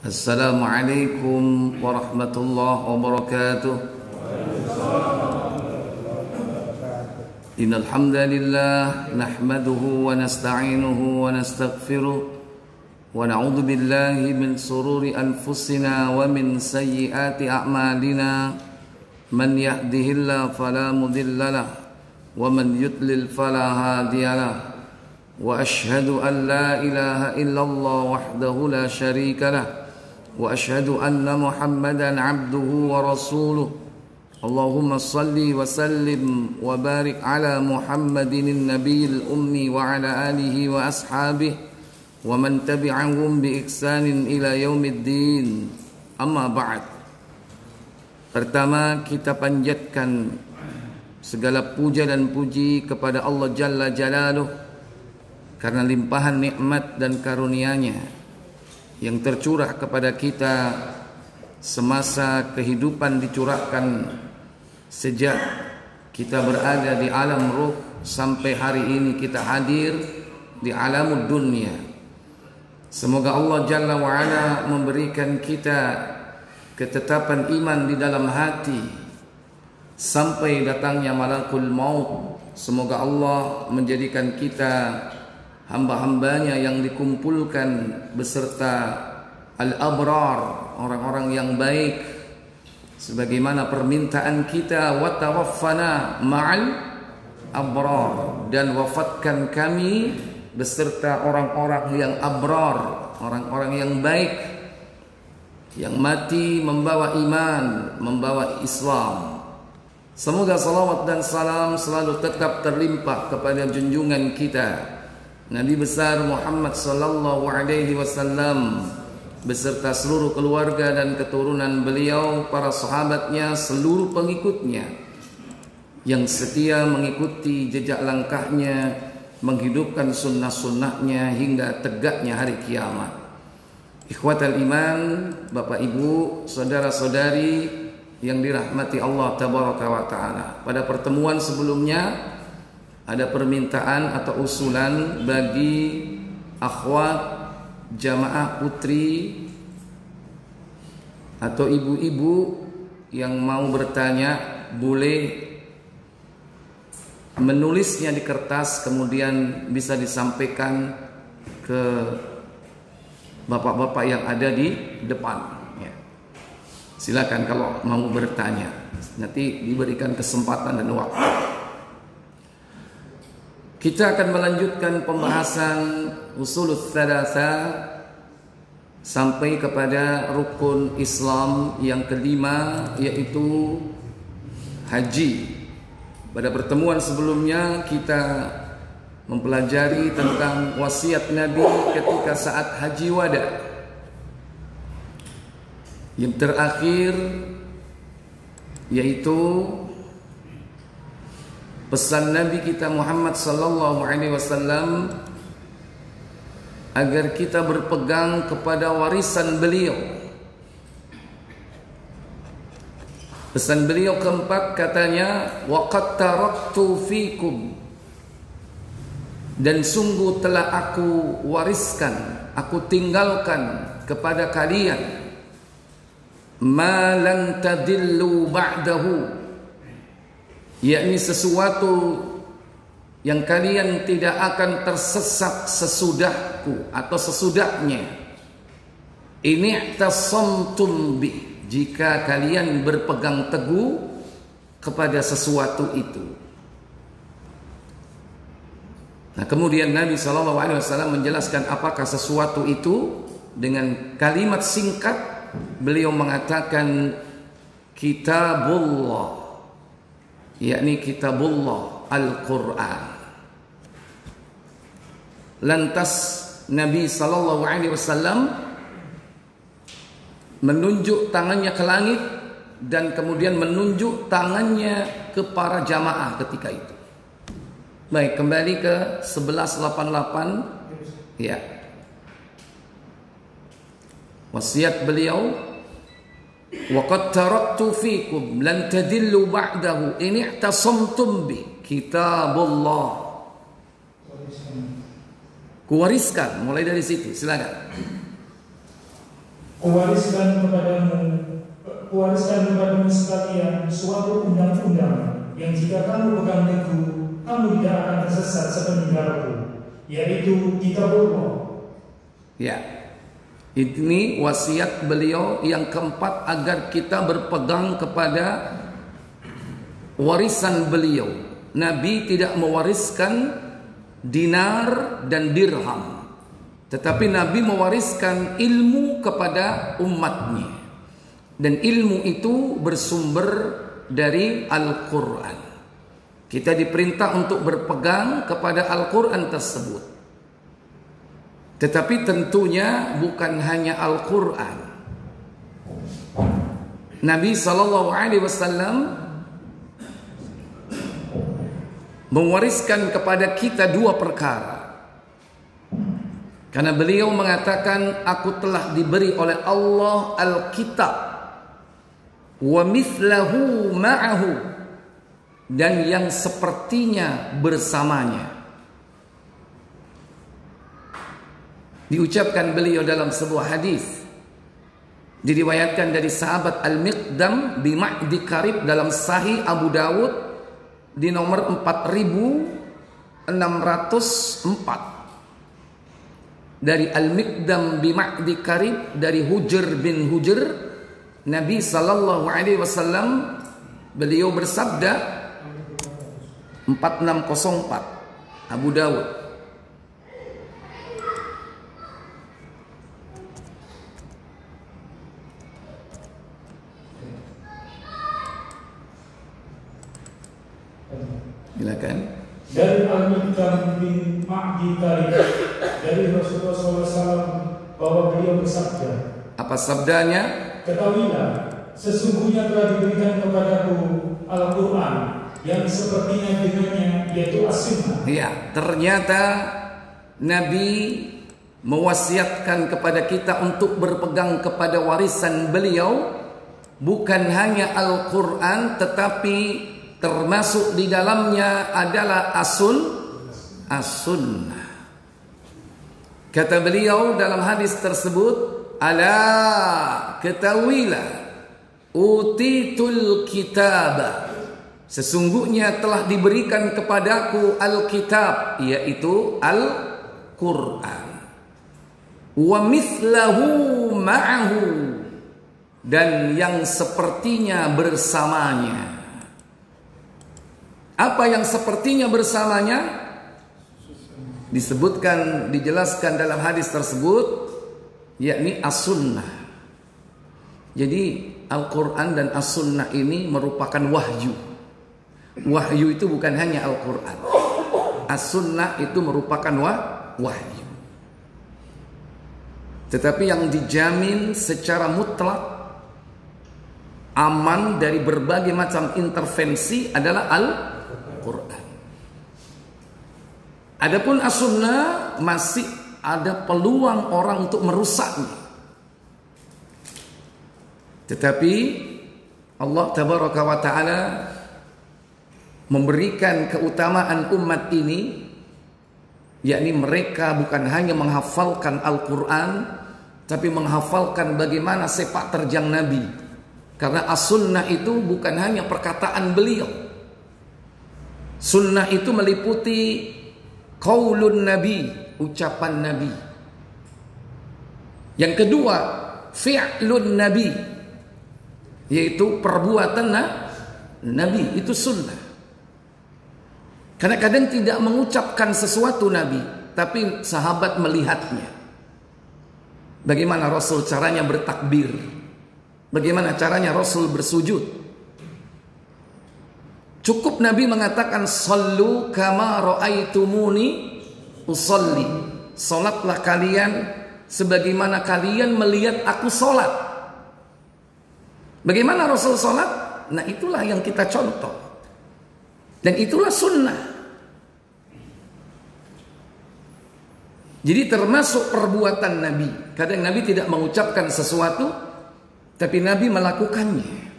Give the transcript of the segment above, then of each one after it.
Assalamualaikum warahmatullahi wabarakatuh. Innal hamdalillah nahmaduhu wa nasta'inuhu wa nastaghfiruh wa na'udzu billahi min sururi anfusina wa min sayyiati a'malina. Man yahdihillahu fala mudilla lahu wa man yudlil fala hadiya lahu. Wa ashhadu an la ilaha illallah wahdahu la syarika lahu. Wa ashhadu anna Muhammadan abduhu wa rasuluh. Allahumma salli wa sallim wa barik ala Muhammadin nabiyil ummi wa ala alihi wa ashabihi wa man tabi'ahum bi ihsanin ila yaumiddin. Amma ba'd. Pertama, kita panjatkan segala puja dan puji kepada Allah Jalla Jalaluh karena limpahan nikmat dan karunia-Nya yang tercurah kepada kita semasa kehidupan dicurahkan sejak kita berada di alam ruh sampai hari ini kita hadir di alamud dunia. Semoga Allah Jalla wa'ala memberikan kita ketetapan iman di dalam hati sampai datangnya malakul maut. Semoga Allah menjadikan kita hamba-hambanya yang dikumpulkan beserta al-abrar, orang-orang yang baik, sebagaimana permintaan kita, wa tawaffana ma'al abrar, dan wafatkan kami beserta orang-orang yang abrar, orang-orang yang baik, yang mati membawa iman, membawa Islam. Semoga salawat dan salam selalu tetap terlimpah kepada junjungan kita Nabi besar Muhammad sallallahu alaihi wasallam beserta seluruh keluarga dan keturunan beliau, para sahabatnya, seluruh pengikutnya yang setia mengikuti jejak langkahnya, menghidupkan sunnah-sunnahnya hingga tegaknya hari kiamat. Ikhwatal iman, Bapak Ibu, saudara-saudari yang dirahmati Allah tabaraka wa taala. Pada pertemuan sebelumnya ada permintaan atau usulan bagi akhwat jamaah putri atau ibu-ibu yang mau bertanya, boleh menulisnya di kertas kemudian bisa disampaikan ke bapak-bapak yang ada di depan. Silakan kalau mau bertanya, nanti diberikan kesempatan dan waktu. Kita akan melanjutkan pembahasan usulul tsalatsa sampai kepada rukun Islam yang kelima, yaitu haji. Pada pertemuan sebelumnya kita mempelajari tentang wasiat Nabi ketika saat haji wada. Yang terakhir yaitu pesan Nabi kita Muhammad sallallahu alaihi wasallam agar kita berpegang kepada warisan beliau. Pesan beliau keempat katanya, wa qad taraktu fikum, dan sungguh telah aku wariskan, aku tinggalkan kepada kalian, ma lan tadillu ba'dahu, yakni sesuatu yang kalian tidak akan tersesat sesudahku atau sesudahnya. Ini tasamtum bi, jika kalian berpegang teguh kepada sesuatu itu. Nah, kemudian Nabi SAW menjelaskan apakah sesuatu itu dengan kalimat singkat. Beliau mengatakan kitabullah, yakni kitabullah Al-Quran. Lantas Nabi SAW menunjuk tangannya ke langit dan kemudian menunjuk tangannya ke para jamaah ketika itu. Baik, kembali ke 1188. Ya, wasiat beliau, wa qad taraktu fikum lan tadillu ba'dahu in i'tasamtum bi, kitabullah. Kuwariskan, mulai dari situ, silakan. kuwariskan kepadamu sekalian suatu undang-undang yang jika kamu pegang teguh, kamu tidak akan tersesat sepeninggalku, yaitu kitabullah. Ya, ini wasiat beliau yang keempat agar kita berpegang kepada warisan beliau. Nabi tidak mewariskan dinar dan dirham, tetapi Nabi mewariskan ilmu kepada umatnya, dan ilmu itu bersumber dari Al-Quran. Kita diperintah untuk berpegang kepada Al-Quran tersebut, tetapi tentunya bukan hanya Al-Quran. Nabi SAW mewariskan kepada kita dua perkara, karena beliau mengatakan, aku telah diberi oleh Allah Alkitab wa mithlahu ma'ahu, dan yang sepertinya bersamanya. Diucapkan beliau dalam sebuah hadis, diriwayatkan dari sahabat Al-Miqdam bin Ma'di Karib dalam Sahih Abu Dawud di nomor 4604, dari Al-Miqdam bin Ma'di Karib dari Hujr bin Hujr, Nabi sallallahu alaihi wasallam beliau bersabda, 4604 Abu Dawud, silakan. Dari Al-Miqdam bin Ma'di Karib dari Rasulullah SAW bahwa beliau bersabda, apa sabdanya? ketahuilah, sesungguhnya telah diberikan kepadaku Al-Quran yang sepertinya dengannya, yaitu As-Sunnah. Ya, ternyata Nabi mewasiatkan kepada kita untuk berpegang kepada warisan beliau, bukan hanya Al-Quran, tetapi termasuk di dalamnya adalah as-sunnah. Kata beliau dalam hadis tersebut, ala ketahuilah, utitul kitab, sesungguhnya telah diberikan kepadaku Alkitab, yaitu Al-Quran, wa mithlahu ma'ahu, dan yang sepertinya bersamanya. Apa yang sepertinya bersamanya? Disebutkan, dijelaskan dalam hadis tersebut, yakni as-sunnah. Jadi Al-Quran dan as-sunnah ini merupakan wahyu. Wahyu itu bukan hanya Al-Quran. As-sunnah itu merupakan wahyu. Tetapi yang dijamin secara mutlak aman dari berbagai macam intervensi adalah Al-Quran. Adapun as-sunnah masih ada peluang orang untuk merusaknya. Tetapi Allah tabaraka wa ta'ala memberikan keutamaan umat ini, yakni mereka bukan hanya menghafalkan Al-Quran, tapi menghafalkan bagaimana sepak terjang Nabi. Karena as-sunnah itu bukan hanya perkataan beliau. Sunnah itu meliputi qaulun Nabi, ucapan Nabi. Yang kedua, fi'lun Nabi, yaitu perbuatan Nabi, itu sunnah. Karena kadang tidak mengucapkan sesuatu Nabi, tapi sahabat melihatnya. Bagaimana Rasul caranya bertakbir, bagaimana caranya Rasul bersujud. Cukup Nabi mengatakan, sallu kama ra'aitumuni usalli, salatlah kalian sebagaimana kalian melihat aku salat. Bagaimana Rasul salat? Nah, itulah yang kita contoh, dan itulah sunnah. Jadi termasuk perbuatan Nabi. Kadang Nabi tidak mengucapkan sesuatu, tapi Nabi melakukannya.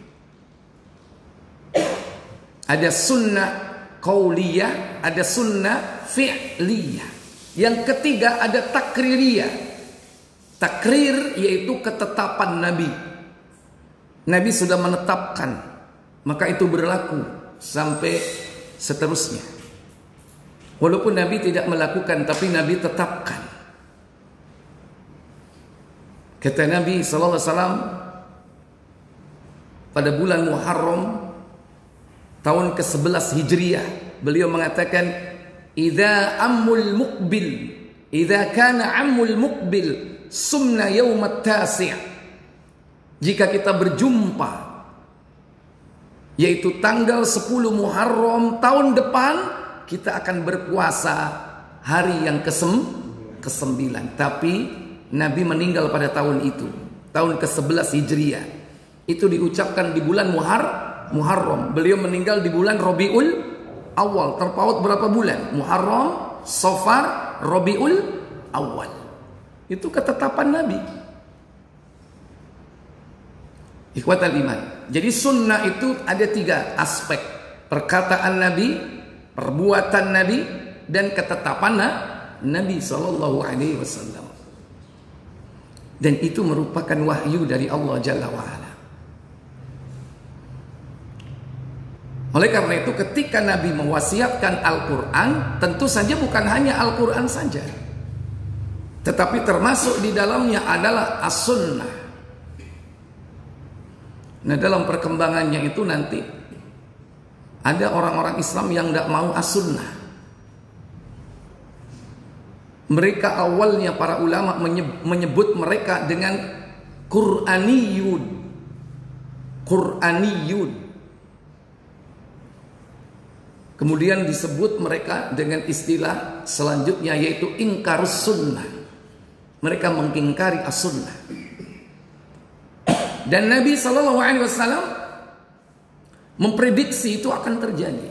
Ada sunnah qauliyah, ada sunnah fi'liyah. Yang ketiga ada takririyah. Takrir yaitu ketetapan Nabi. Nabi sudah menetapkan, maka itu berlaku sampai seterusnya. Walaupun Nabi tidak melakukan, tapi Nabi tetapkan. Kata Nabi SAW pada bulan Muharram tahun ke-11 Hijriah, beliau mengatakan, "Idza kana ammul muqbil sumna yaumat tasi'." Jika kita berjumpa, yaitu tanggal 10 Muharram tahun depan, kita akan berpuasa hari yang ke-9. Tapi Nabi meninggal pada tahun itu, tahun ke-11 Hijriah. Itu diucapkan di bulan Muharram. Beliau meninggal di bulan Rabiul Awal. Terpaut berapa bulan? Muharram, Safar, Rabiul Awal. Itu ketetapan Nabi. Ikhwatal iman. Jadi sunnah itu ada 3 aspek: perkataan Nabi, perbuatan Nabi, dan ketetapan Nabi sallallahu alaihi wasallam. Dan itu merupakan wahyu dari Allah Jalla wa Ala. Oleh karena itu ketika Nabi mewasiatkan Al-Quran, tentu saja bukan hanya Al-Quran saja, tetapi termasuk di dalamnya adalah As-Sunnah. Nah, dalam perkembangannya itu nanti ada orang-orang Islam yang tidak mau As-Sunnah. Mereka awalnya para ulama menyebut mereka dengan Qur'aniyun. Kemudian disebut mereka dengan istilah selanjutnya, yaitu ingkarus sunnah. Mereka mengingkari As-Sunnah. Dan Nabi SAW memprediksi itu akan terjadi.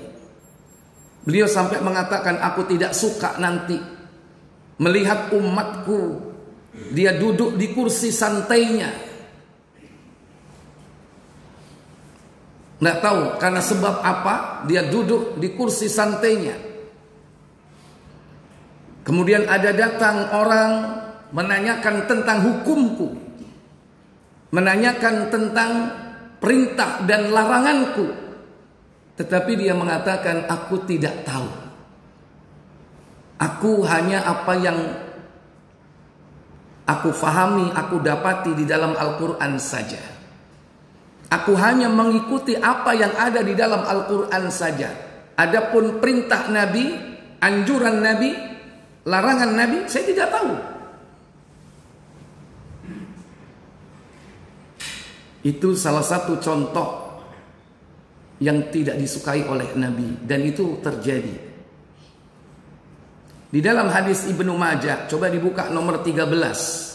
Beliau sampai mengatakan, aku tidak suka nanti melihat umatku dia duduk di kursi santainya. Nggak tahu karena sebab apa dia duduk di kursi santainya. Kemudian ada datang orang menanyakan tentang hukumku, menanyakan tentang perintah dan laranganku, tetapi dia mengatakan, aku tidak tahu. Aku hanya apa yang aku fahami, aku dapati di dalam Al-Quran saja. Aku hanya mengikuti apa yang ada di dalam Al-Quran saja. Adapun perintah Nabi, anjuran Nabi, larangan Nabi, saya tidak tahu. Itu salah satu contoh yang tidak disukai oleh Nabi, dan itu terjadi. Di dalam hadis Ibnu Majah, coba dibuka nomor 13.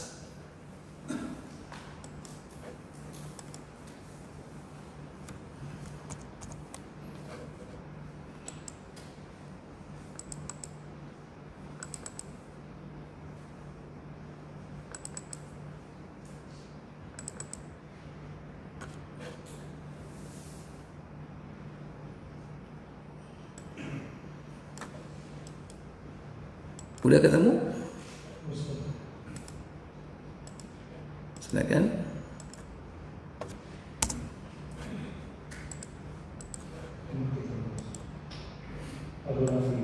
Udah ketemu? Silakan. Abu Rafi.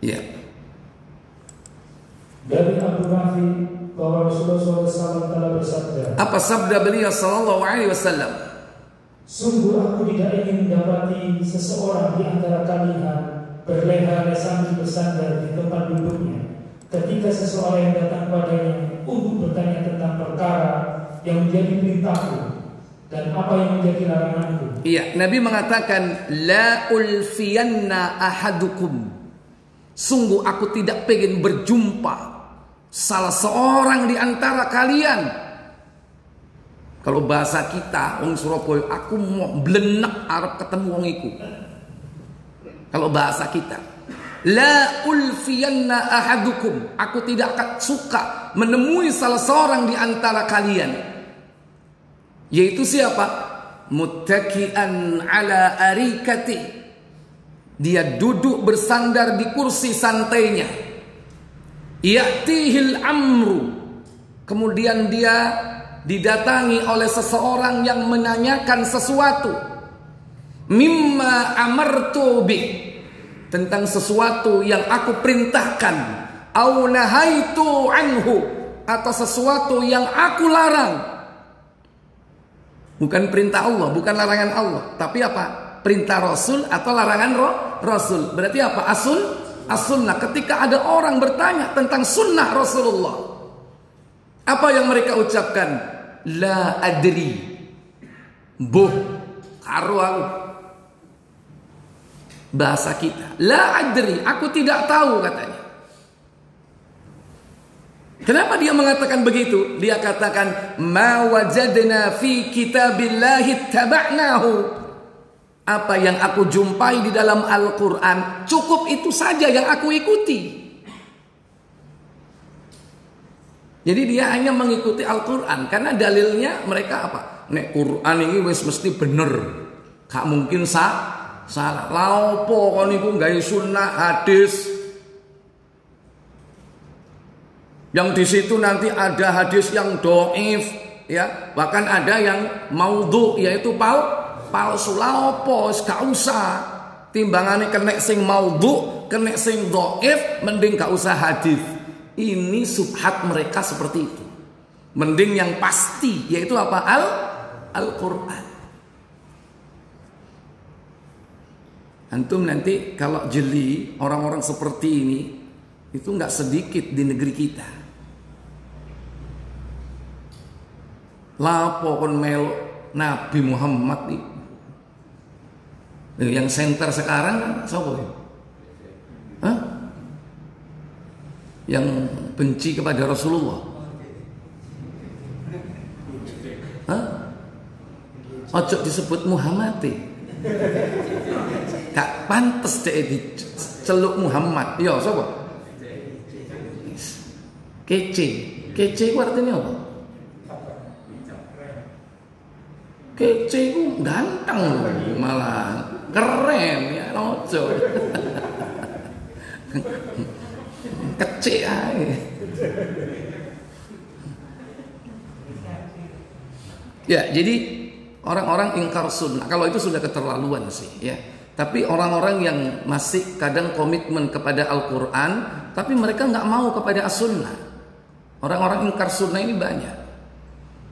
Iya. Dari Abu Rafi bahwa Rasulullah SAW telah bersabda. Apa sabda beliau sallallahu alaihi wasallam? Sungguh aku tidak ingin mendapati seseorang di antara kalian berleha-leha sambil bersandar di tempat duduknya ketika seseorang yang datang padanya untuk bertanya tentang perkara yang menjadi perintahku dan apa yang menjadi laranganku. Iya, Nabi mengatakan, la ulfiyanna ahadukum. Sungguh aku tidak pengen berjumpa salah seorang di antara kalian. Kalau bahasa kita orang Surabaya, aku mau belenak arep ketemu wong iku. Kalau bahasa kita, la ulfiyanna ahadukum, aku tidak akan suka menemui salah seorang di antara kalian. Yaitu siapa? Muttaki'an ala arikati. Dia duduk bersandar di kursi santainya. Ya'tihil amru kemudian dia didatangi oleh seseorang yang menanyakan sesuatu, mimma amartu bih, tentang sesuatu yang aku perintahkan, au nahaitu anhu, atau sesuatu yang aku larang. Bukan perintah Allah, bukan larangan Allah, tapi apa? Perintah Rasul atau larangan Rasul. Berarti apa? As-sunnah. Ketika ada orang bertanya tentang sunnah Rasulullah, apa yang mereka ucapkan? La adri, boh, karo aku. Bahasa kita, la adri, aku tidak tahu katanya. Kenapa dia mengatakan begitu? Dia katakan, ma wajadna fi kitabillahi taba'nahu. Apa yang aku jumpai di dalam Al-Quran, cukup itu saja yang aku ikuti. Jadi dia hanya mengikuti Al-Quran, karena dalilnya mereka apa? Nek Quran ini wis mesti bener, gak mungkin salah. Laopo kon niku gawe sunnah hadis, yang di situ nanti ada hadis yang dhaif, ya, bahkan ada yang maudhu, yaitu palsu. Laopo gak usah, timbangane kena sing maudhu, kena sing dhaif, mending gak usah hadis. Ini subhat mereka seperti itu. Mending yang pasti, yaitu apa? Al-Quran. Antum nanti kalau jeli orang-orang seperti ini, itu nggak sedikit di negeri kita. Lapo kon melo Nabi Muhammad nih. Yang center sekarang kan siapa ya? Hah? Yang benci kepada Rasulullah. Hah? Ojo disebut Muhammad. Gak pantes deh diceluk Muhammad. Ya, siapa? Kece itu artinya apa? Kece itu ganteng, malah keren ya, ojo. Kecil aja. Ya, jadi orang-orang ingkar sunnah, kalau itu sudah keterlaluan sih, ya. Tapi orang-orang yang masih kadang komitmen kepada Al-Quran, tapi mereka nggak mau kepada as-sunnah. Orang-orang ingkar sunnah ini banyak.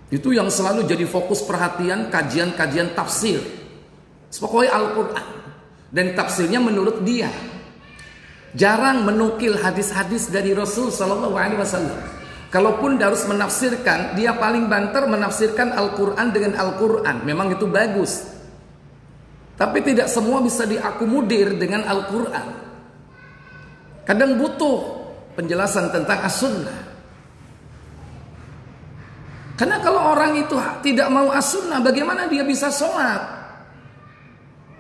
Itu yang selalu jadi fokus perhatian kajian-kajian tafsir. Pokoknya Al-Quran dan tafsirnya menurut dia. Jarang menukil hadis-hadis dari Rasul Sallallahu Alaihi Wasallam. Kalaupun harus menafsirkan, dia paling banter menafsirkan Al-Quran dengan Al-Quran. Memang itu bagus, tapi tidak semua bisa diakomodir dengan Al-Quran. Kadang butuh penjelasan tentang as-sunnah. Karena kalau orang itu tidak mau as-sunnah, bagaimana dia bisa sholat?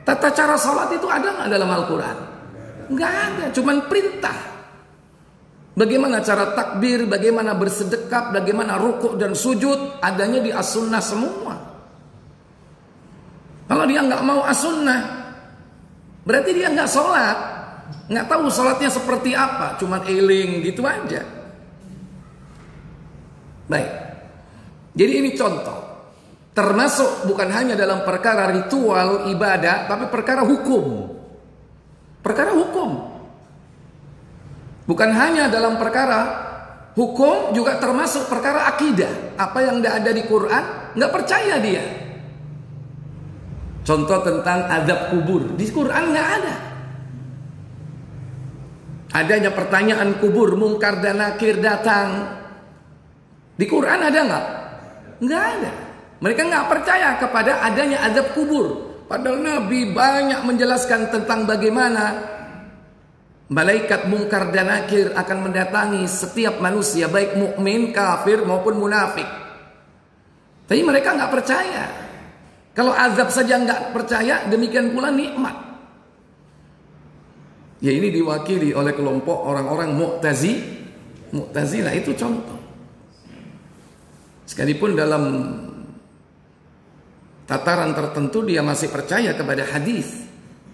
Tata cara sholat itu ada nggak dalam Al-Quran? Nggak ada, cuman perintah. Bagaimana cara takbir, bagaimana bersedekap, bagaimana rukuk dan sujud, adanya di as-sunnah semua. Kalau dia nggak mau as-sunnah, berarti dia nggak sholat, nggak tahu sholatnya seperti apa, cuman eling gitu aja. Baik, jadi ini contoh, termasuk bukan hanya dalam perkara ritual ibadah, tapi perkara hukum. Perkara hukum, bukan hanya dalam perkara hukum, juga termasuk perkara akidah. Apa yang tidak ada di Quran, nggak percaya dia. Contoh tentang azab kubur, di Quran nggak ada. Adanya pertanyaan kubur, mungkar dan nakir datang. Di Quran ada nggak? Nggak ada. Mereka nggak percaya kepada adanya azab kubur. Padahal Nabi banyak menjelaskan tentang bagaimana malaikat mungkar dan nakir akan mendatangi setiap manusia, baik mukmin, kafir maupun munafik. Tapi mereka nggak percaya. Kalau azab saja nggak percaya, demikian pula nikmat. Ya, ini diwakili oleh kelompok orang-orang Mu'tazilah, itu contoh. Sekalipun dalam tataran tertentu dia masih percaya kepada hadis,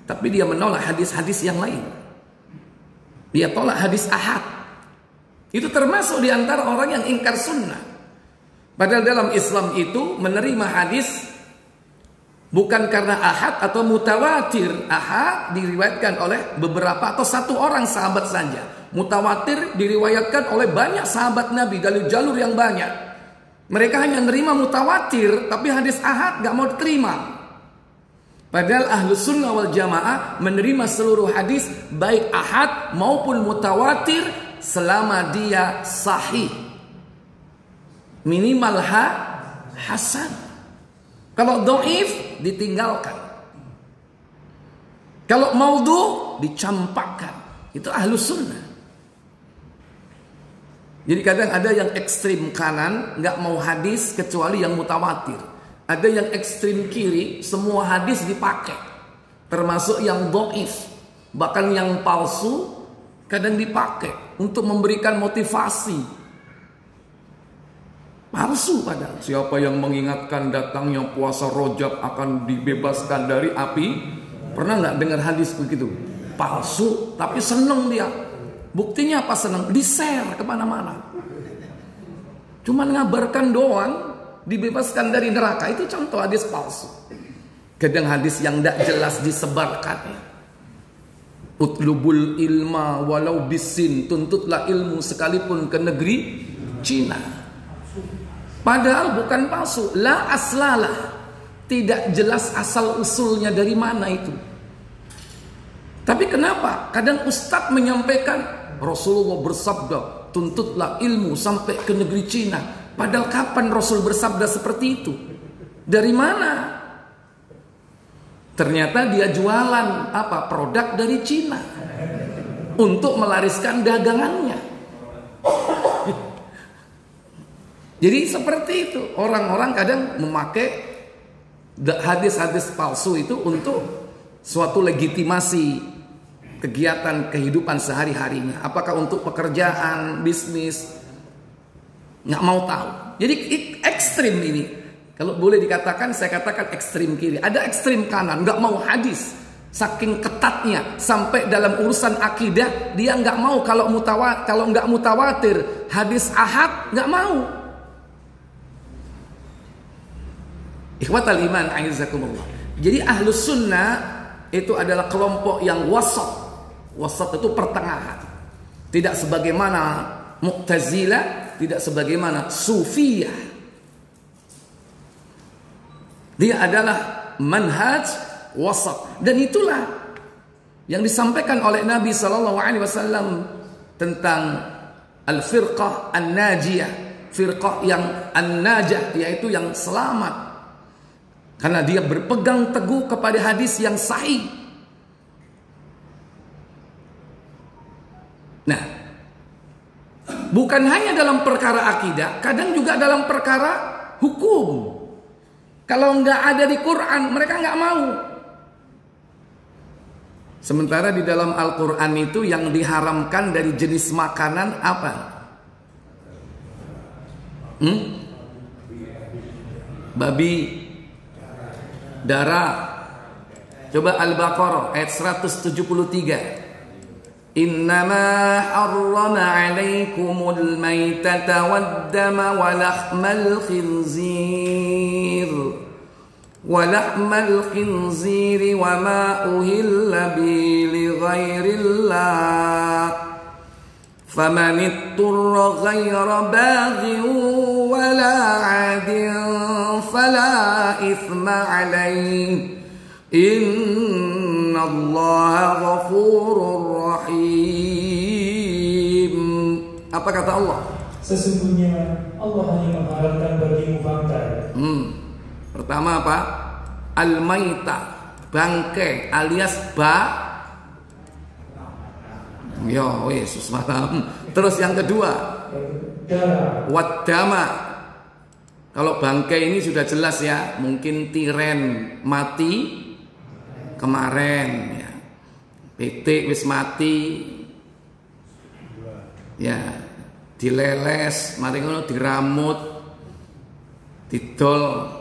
tapi dia menolak hadis-hadis yang lain. Dia tolak hadis ahad. Itu termasuk di antara orang yang ingkar sunnah. Padahal dalam Islam itu menerima hadis bukan karena ahad atau mutawatir. Ahad diriwayatkan oleh beberapa atau satu orang sahabat saja. Mutawatir diriwayatkan oleh banyak sahabat Nabi dari jalur yang banyak. Mereka hanya menerima mutawatir, tapi hadis ahad gak mau diterima. Padahal Ahlus Sunnah wal Jamaah menerima seluruh hadis baik ahad maupun mutawatir selama dia sahih. Minimal hasan. Kalau dhaif ditinggalkan. Kalau maudhu dicampakkan. Itu Ahlus Sunnah. Jadi kadang ada yang ekstrim kanan nggak mau hadis kecuali yang mutawatir. Ada yang ekstrim kiri, semua hadis dipakai. Termasuk yang dhaif, bahkan yang palsu kadang dipakai untuk memberikan motivasi. Palsu padahal. Siapa yang mengingatkan datangnya puasa Rajab akan dibebaskan dari api? Pernah nggak dengar hadis begitu? Palsu, tapi seneng dia. Buktinya apa seneng? Di-share kemana-mana. Cuman ngabarkan doang, dibebaskan dari neraka. Itu contoh hadis palsu. Kadang hadis yang tidak jelas disebarkan. Utlubul ilma walau bisin, tuntutlah ilmu sekalipun ke negeri Cina. Padahal bukan palsu. La aslalah, tidak jelas asal usulnya dari mana itu. Tapi kenapa? Kadang ustadz menyampaikan Rasulullah bersabda, tuntutlah ilmu sampai ke negeri Cina. Padahal kapan Rasul bersabda seperti itu? Dari mana? Ternyata dia jualan apa? Produk dari Cina untuk melariskan dagangannya. Jadi seperti itu. Orang-orang kadang memakai hadis-hadis palsu itu untuk suatu legitimasi kegiatan kehidupan sehari-harinya. Apakah untuk pekerjaan, bisnis, nggak mau tahu. Jadi ekstrim ini. Kalau boleh dikatakan, saya katakan ekstrim kiri. Ada ekstrim kanan, nggak mau hadis. Saking ketatnya sampai dalam urusan akidah dia nggak mau kalau nggak mutawatir, hadis ahad nggak mau. Ikhwatal iman, a'izzakumullah. Jadi Ahlus Sunnah itu adalah kelompok yang wasat. Wasat itu pertengahan. Tidak sebagaimana Mu'tazilah, tidak sebagaimana Sufiyah. Dia adalah manhaj wasat. Dan itulah yang disampaikan oleh Nabi SAW tentang al-firqah an-najiyah. Firqah yang an-najah, yaitu yang selamat. Karena dia berpegang teguh kepada hadis yang sahih. Nah, bukan hanya dalam perkara akidah, kadang juga dalam perkara hukum. Kalau nggak ada di Quran, mereka nggak mau. Sementara di dalam Al-Quran itu yang diharamkan dari jenis makanan apa? Babi, darah. Coba Al-Baqarah ayat 173. Innama harrama 'alaikumul maitata wad-dama wa lahmal khinzir wa ma uhilla bi li ghairillah faman itturra ghaira baghin wa la 'adin fala ithma 'alaihi innallaha ghafurur rahim. Apa kata Allah? Sesungguhnya Allah hanya mengharamkan bagimu bangkai. Pertama apa? Al-maita, bangkai alias Yo, Yesus malam. Terus yang kedua, wad-dama. Kalau bangkai ini sudah jelas ya, mungkin tiren mati kemarin ya. PT wis mati. Ya, dileles, mari ngono diramut, didol,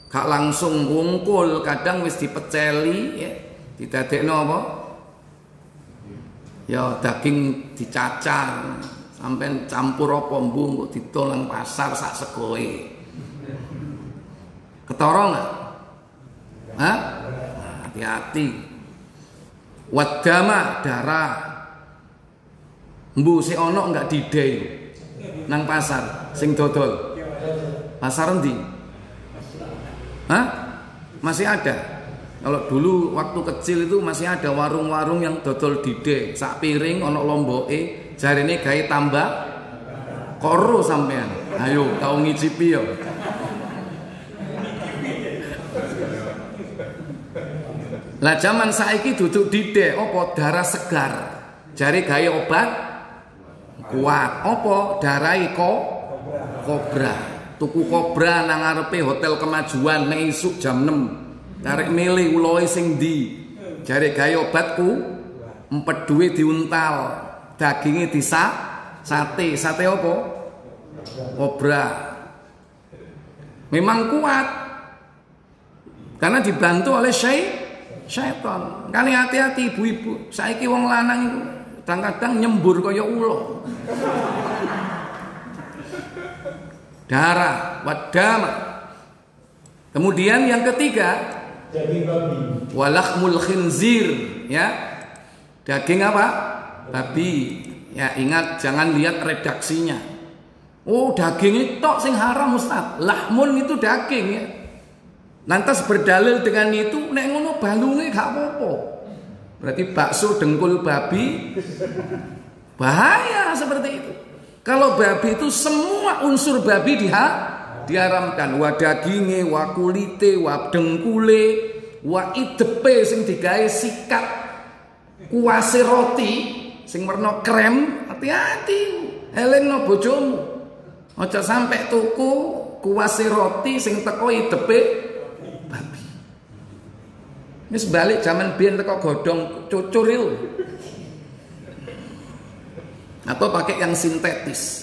gak langsung wungkul, kadang wis dipeceli ya, didadekno apa? Ya daging dicacar Sampai campur apa mbu kok ditolong pasar sak sekoe. Ketara enggak? Hah? Hati-hati. Wadama darah. Mbu si ono enggak didei nang pasar sing dodol. Pasar endi? Hah? Masih ada. Kalau dulu waktu kecil itu masih ada warung-warung yang dodol didek, sak piring ono lomboke, jarine gawe tambah koro sampean. Ayo tau ngicipi yo. Lah zaman saiki duduk didek apa darah segar. Jare gawe obat kuat. Apa darai kobra. Tuku kobra nang ngarepe Hotel Kemajuan nek isuk jam 6. Karek milih uloe sing ndi. Jare gawe obatku empeduwe diuntal, daginge sate. Sate apa? Kobra. Memang kuat. Karena dibantu oleh syaitan. Kali hati-hati ibu-ibu. Saiki wong lanang itu kadang-kadang nyembur kaya ulo. Darah, wadama. Kemudian yang ketiga, daging babi. Walahmul khinzir, ya. Daging apa? Babi. Ya, ingat jangan lihat redaksinya. Oh, daging itu sing haram Ustaz. Lahmun itu daging ya. Lantas berdalil dengan itu nek ngono balunge gak apa-apa. Berarti bakso dengkul babi bahaya seperti itu. Kalau babi itu semua unsur babi diharamkan, wa daginge, wa kulite, wa dengkule, wa idepe sing digawe sikat kuase roti sing werna krem. Hati-hati, elingno bojomu. Aja sampai tuku kuase roti sing teko idepe babi. Wis balik zaman biyen teko godhong cucur itu. Atau pakai yang sintetis.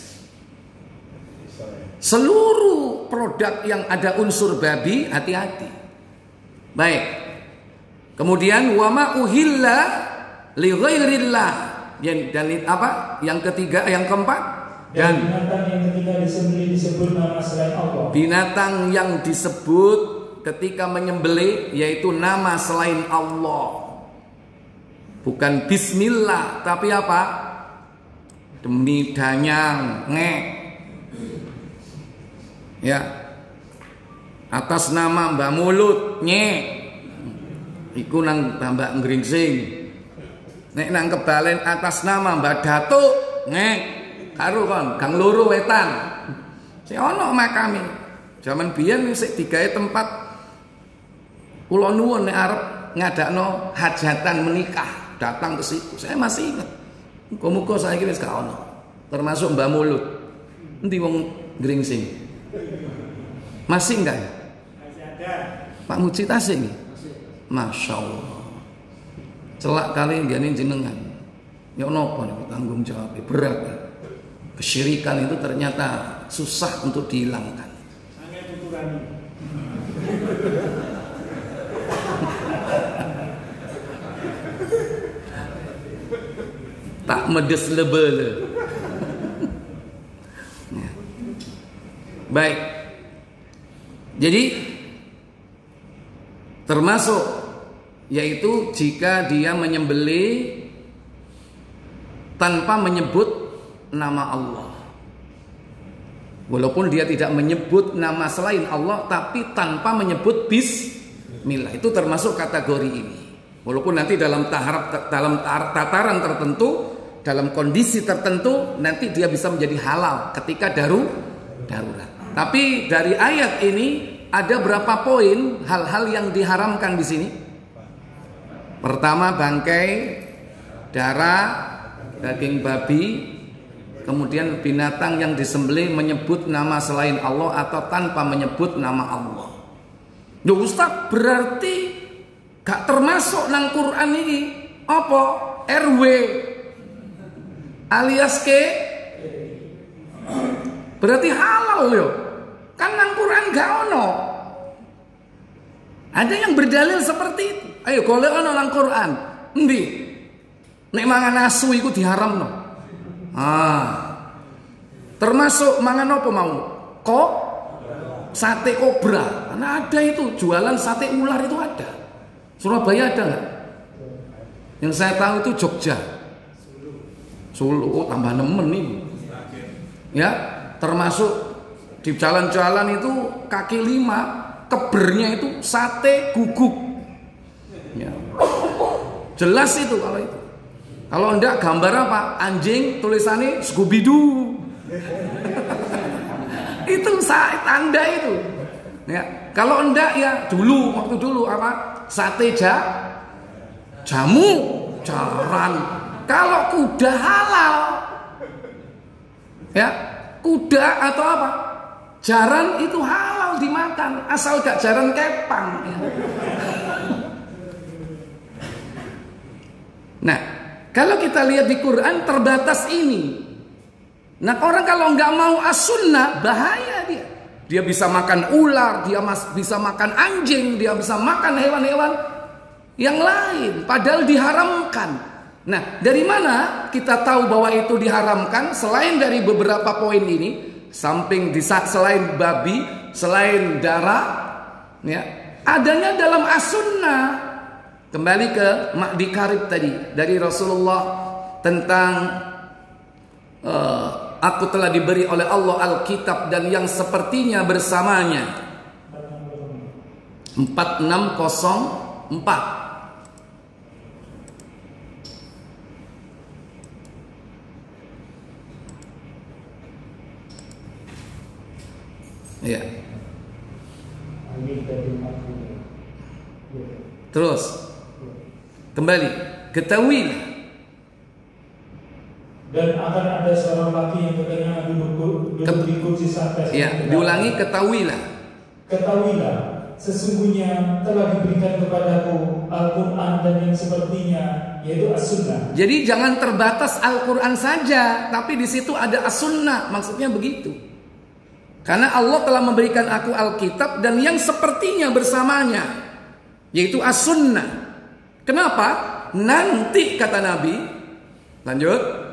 Seluruh produk yang ada unsur babi hati-hati. Baik. Kemudian wama uhilla li ghairillah. Dan apa? Yang ketiga, yang keempat, dan binatang yang ketika disebut nama selain Allah. Binatang yang disebut ketika menyembelih yaitu nama selain Allah. Bukan bismillah, tapi apa? Demi danyang, ngek. Ya. Atas nama Mbak Mulut, nyek. Iku nang Mbak Ngringsing. Nek nang kebalen atas nama Mbak Datuk, ngek. Karo kon, gang loro wetan. Sing ana makame. Zaman biyen sik digawe tempat kula nuwun nek arep ngadakno hajatan menikah, datang ke situ. Saya masih ingat. Muga-muga saiki wis gak ono. Termasuk Mbak Mulut. Endi wong Gringsing? Masih enggak ya? Masih ada. Pak Muci tasik nggih? Masya Allah. Celak kali ngene jenengan. Ya napa niku tanggung jawab berat ya. Kesyirikan itu ternyata susah untuk dihilangkan. Hanya tuturani. Tak medes lebele. Baik. Jadi termasuk yaitu jika dia menyembelih tanpa menyebut nama Allah. Walaupun dia tidak menyebut nama selain Allah, tapi tanpa menyebut bismillah, itu termasuk kategori ini. Walaupun nanti dalam tataran tertentu, dalam kondisi tertentu, nanti dia bisa menjadi halal ketika darurat. Tapi dari ayat ini ada berapa poin hal-hal yang diharamkan di sini? Pertama, bangkai, darah, daging babi, kemudian binatang yang disembelih menyebut nama selain Allah atau tanpa menyebut nama Allah. Duh Ustaz, berarti gak termasuk nang Quran ini apa? RW alias ke berarti halal yo. Kan nang Quran gak ono. Ada yang berdalil seperti itu. Ayo golek ono nang Quran. Endi? Nek mangan asu iku diharamno. Termasuk mangan apa mau? Sate kobra. Karena ada itu jualan sate ular itu ada. Surabaya ada nggak? Yang saya tahu itu Jogja. Solo tambah nemen nih. Ya, termasuk di jalan-jalan itu kaki lima, kebernya itu sate guguk. Ya. Jelas itu kalau itu. Kalau enggak gambar apa? Anjing tulisannya Scooby Doo. Itu tanda itu. Ya. Kalau enggak ya waktu dulu apa? Sate jamu jaran. Kalau kuda halal. Ya, kuda atau apa? Jaran itu halal dimakan, asal gak jaran kepang. Ya. Nah, kalau kita lihat di Quran terbatas ini. Nah, orang kalau nggak mau as-sunnah bahaya dia. Dia bisa makan ular, dia bisa makan anjing, dia bisa makan hewan-hewan yang lain, padahal diharamkan. Nah, dari mana kita tahu bahwa itu diharamkan? Selain dari beberapa poin ini, selain babi, selain darah, ya, adanya dalam as-sunnah. Kembali ke Ma'di Karib tadi dari Rasulullah tentang aku telah diberi oleh Allah Alkitab dan yang sepertinya bersamanya. 4604. Ya. Terus kembali, ketahuilah. Dan akan ada seorang laki yang kekenyangan duduk di kursi santai. Ya, diulangi, ketahuilah. Ketahuilah, sesungguhnya telah diberikan kepadaku Al-Quran dan yang sepertinya, yaitu As-Sunnah. Jadi jangan terbatas Al-Quran saja, tapi di situ ada As-Sunnah, maksudnya begitu. Karena Allah telah memberikan aku Alkitab dan yang sepertinya bersamanya, yaitu As-Sunnah. Kenapa? Nanti kata Nabi, lanjut.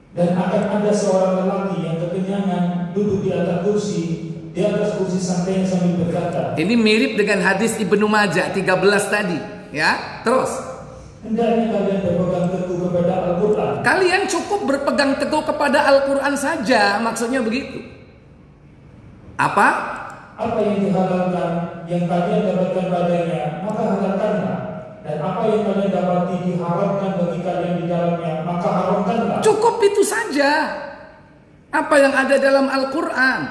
Dan akan ada seorang lelaki yang kekenyangan duduk di atas kursi santainya sambil berkata. Ini mirip dengan hadis Ibnu Majah 13 tadi, ya. Terus. Hendaknya kalian berpegang teguh kepada Al-Quran. Kalian cukup berpegang teguh kepada Al-Quran saja, maksudnya begitu. Apa? Apa yang dihalalkan, yang kalian dapatkan padanya, maka halalkanlah. Dan apa yang kalian dapati diharamkan bagi kalian di dalamnya, maka haramkanlah. Cukup itu saja. Apa yang ada dalam Al-Quran.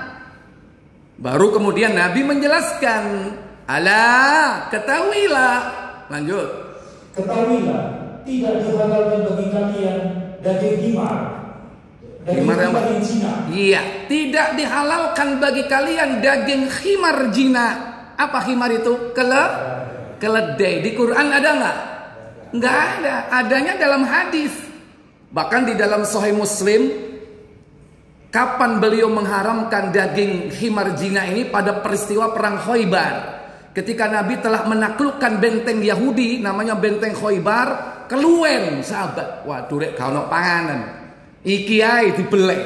Baru kemudian Nabi menjelaskan. Alah, ketahuilah. Lanjut. Ketahuilah, tidak dihalalkan bagi kalian daging himar. Himar apa? Iya, tidak dihalalkan bagi kalian daging himar jina. Apa himar itu? Keledai. Di Quran ada nggak? Nggak ada. Adanya dalam hadis. Bahkan di dalam Sahih Muslim, kapan beliau mengharamkan daging himar jina ini? Pada peristiwa perang Khaybar. Ketika Nabi telah menaklukkan benteng Yahudi, namanya benteng Khaybar, keluwen sahabat. Waduh, rek kalau panganan. Iki ae dibelek,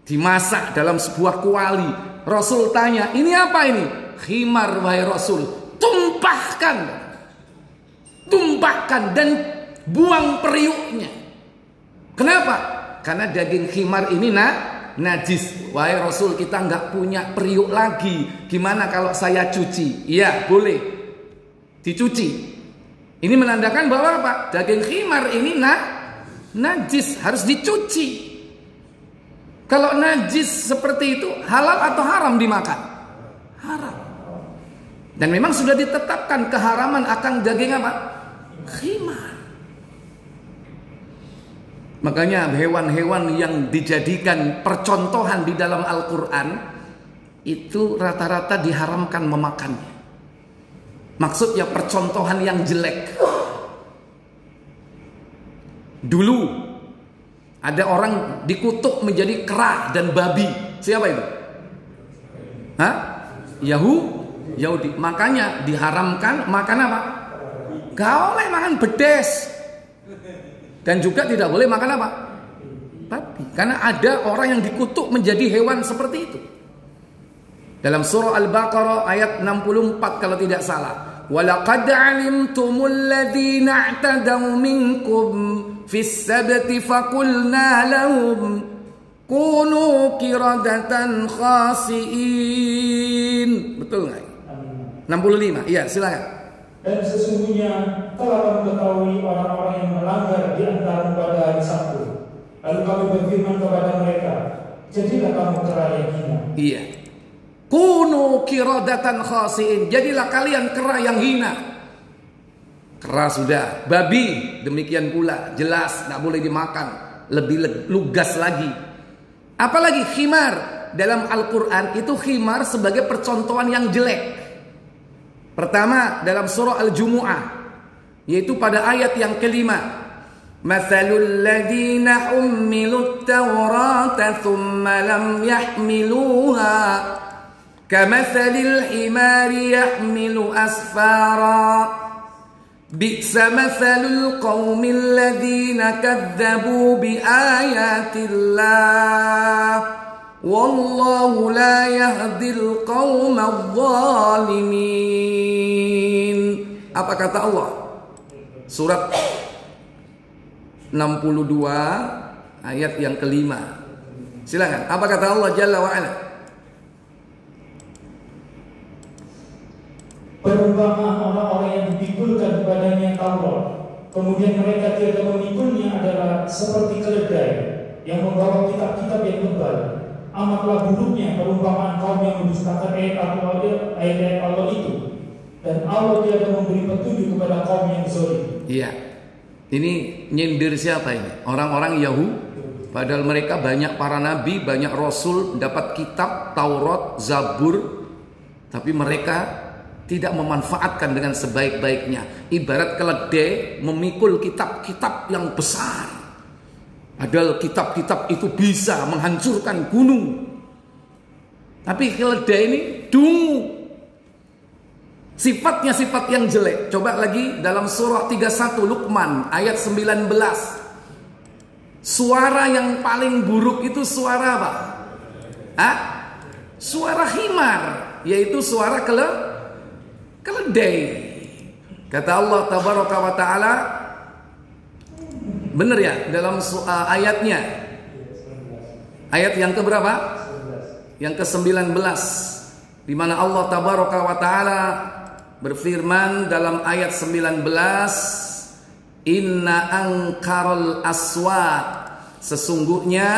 dimasak dalam sebuah kuali. Rasul tanya, ini apa ini? Khimar wahai Rasul. Tumpahkan dan buang periuknya. Kenapa? Karena daging khimar ini najis. Wahai Rasul, kita nggak punya periuk lagi. Gimana kalau saya cuci? Iya, boleh dicuci. Ini menandakan bahwa apa? Daging khimar ini najis, harus dicuci. Kalau najis seperti itu, halal atau haram dimakan? Haram. Dan memang sudah ditetapkan keharaman akan daging apa? Khimar. Makanya hewan-hewan yang dijadikan percontohan di dalam Al-Quran itu rata-rata diharamkan memakannya. Maksudnya percontohan yang jelek. Dulu ada orang dikutuk menjadi kera dan babi. Siapa itu? Yahudi. Makanya diharamkan makan apa? Gak boleh makan bedes. Dan juga tidak boleh makan apa? babi. Karena ada orang yang dikutuk menjadi hewan seperti itu. Dalam surah Al-Baqarah ayat 64 kalau tidak salah. Walaqad alimtumul ladzina i'tadaw minkum fis sabti faqulna lahum kunu qiradatan khasiin. Betul enggak? 65. Iya, silakan. Dan sesungguhnya telah kami ketahui orang-orang yang melanggar di antara pada hari Sabtu. Lalu kami berfirman kepada mereka, jadilah kamu kera yang hina. Iya. Kunu qiradatan khasiin. Jadilah kalian kera yang hina. Kera sudah, babi demikian pula, jelas tidak boleh dimakan. Lebih lugas lagi. Apalagi khimar dalam Al-Quran itu khimar sebagai percontohan yang jelek. Pertama dalam surah Al-Jumu'ah, yaitu pada ayat yang kelima. Mathalul ladina ummilut tawrata thumma lam yahmiluha kamathalil himari yahmilu asfara bi'sa mathalul qawmil ladina kadzabu biayatillah wallahu la yahdil qaumadh dhalimin. Apa kata Allah? Surat 62 ayat yang kelima. Silakan. Apa kata Allah Jalla wa Ala? Perumpamaan orang-orang yang dipikulkan kepadanya Taurat, kemudian mereka tidak memikulnya adalah seperti keledai yang membawa kitab-kitab yang tebal. Amatlah buruknya perumpamaan kaum yang mendustakan ayat-ayat Allah itu, dan Allah tiada memberi petunjuk kepada kaum yang zalim. Iya. Ini nyindir siapa ini? Orang-orang Yahudi. Padahal mereka banyak para nabi, banyak rasul, dapat kitab, Taurat, Zabur, tapi mereka tidak memanfaatkan dengan sebaik-baiknya. Ibarat keledai memikul kitab-kitab yang besar. Padahal kitab-kitab itu bisa menghancurkan gunung. Tapi keledai ini dungu. Sifatnya sifat yang jelek. Coba lagi dalam surah 31 Luqman ayat 19. Suara yang paling buruk itu suara apa? Suara himar, yaitu suara keledai. Kata Allah tabaraka wa taala, benar ya dalam ayatnya. Ayat yang keberapa? Yang ke-19, di mana Allah tabaraka wa taala berfirman dalam ayat 19, inna angkarul aswat, sesungguhnya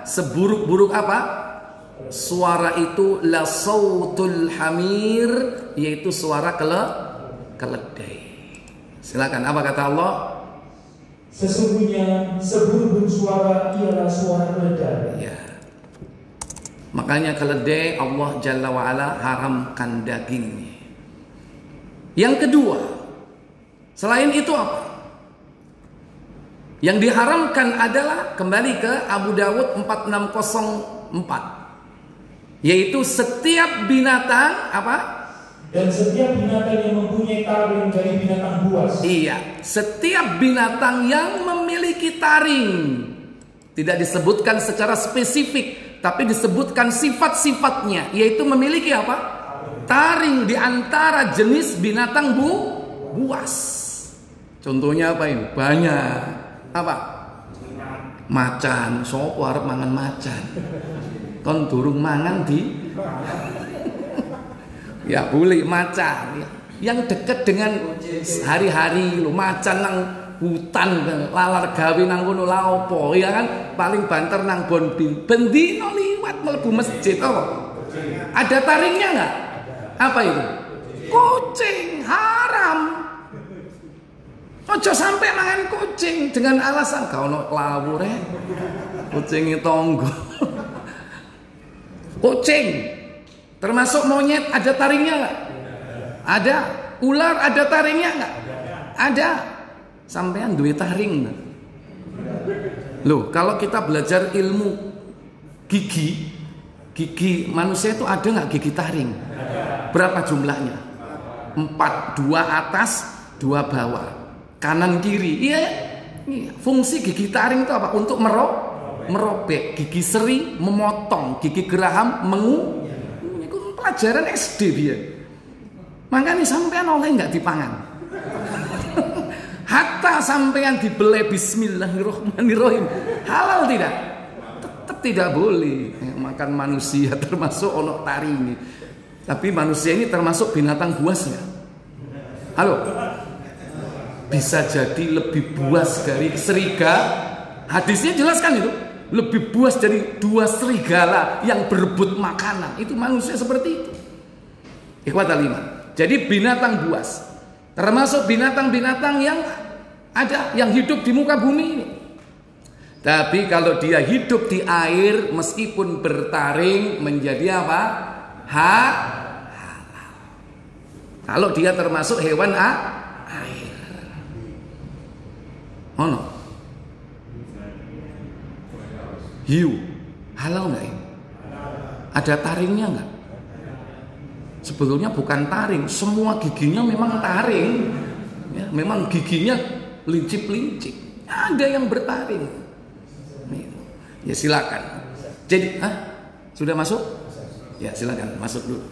seburuk-buruk apa? Suara itu la sautul hamir, yaitu suara keledai. Silakan, apa kata Allah? Sesungguhnya seburuk suara ialah suara keledai. Ya. Makanya keledai Allah Jalla wa'ala haramkan dagingnya. Yang kedua, selain itu apa? Yang diharamkan adalah, kembali ke Abu Dawud 4604, yaitu setiap binatang apa? Dan setiap binatang yang mempunyai taring dari binatang buas. Iya, setiap binatang yang memiliki taring. Tidak disebutkan secara spesifik, tapi disebutkan sifat-sifatnya, yaitu memiliki apa? Taring di antara jenis binatang buas. Contohnya apa ini? Banyak. Apa? Macan. Sopo arep mangan macan? Kon durung mangan di ya boleh macan. Yang dekat dengan hari-hari lo, macan nang hutan lalar gawe nang kono la opo ya kan, paling banter nang bonbin bendino liwat mlebu masjid apa? Ada taringnya enggak? Apa itu? Kucing, haram. Ojo sampai mangan kucing dengan alasan kau ono lawur kucing itu tonggo. Kucing termasuk monyet, ada taringnya enggak? Ada. Ular ada taringnya enggak? Ada. Sampean duwe taring. Loh, kalau kita belajar ilmu gigi manusia itu ada enggak gigi taring? Berapa jumlahnya? 4, 2 atas, 2 bawah, kanan kiri. Iya. Fungsi gigi taring itu apa? Untuk merobek, gigi seri memotong, gigi geraham itu pelajaran SD dia. Makanya sampean oleh nggak dipangan. Hatta sampean dibelai bismillahirrahmanirrahim, halal tidak? Tetap tidak boleh makan manusia, termasuk ono tari ini. Tapi manusia ini termasuk binatang buas ya? Halo? Bisa jadi lebih buas dari serigala. Hadisnya jelas kan itu? Lebih buas dari 2 serigala yang berebut makanan. Itu manusia seperti itu. Ikhwatal iman. Jadi binatang buas, termasuk binatang-binatang yang ada yang hidup di muka bumi ini. Tapi kalau dia hidup di air, meskipun bertaring menjadi apa? Halal. Kalau dia termasuk hewan air. Oh no. Hiu halal nggak ya? Ada taringnya nggak? Sebetulnya bukan taring, semua giginya memang taring. Ya, memang giginya lincip-lincip. Ada yang bertaring. Ya silakan. Jadi, sudah masuk? Ya silakan masuk dulu.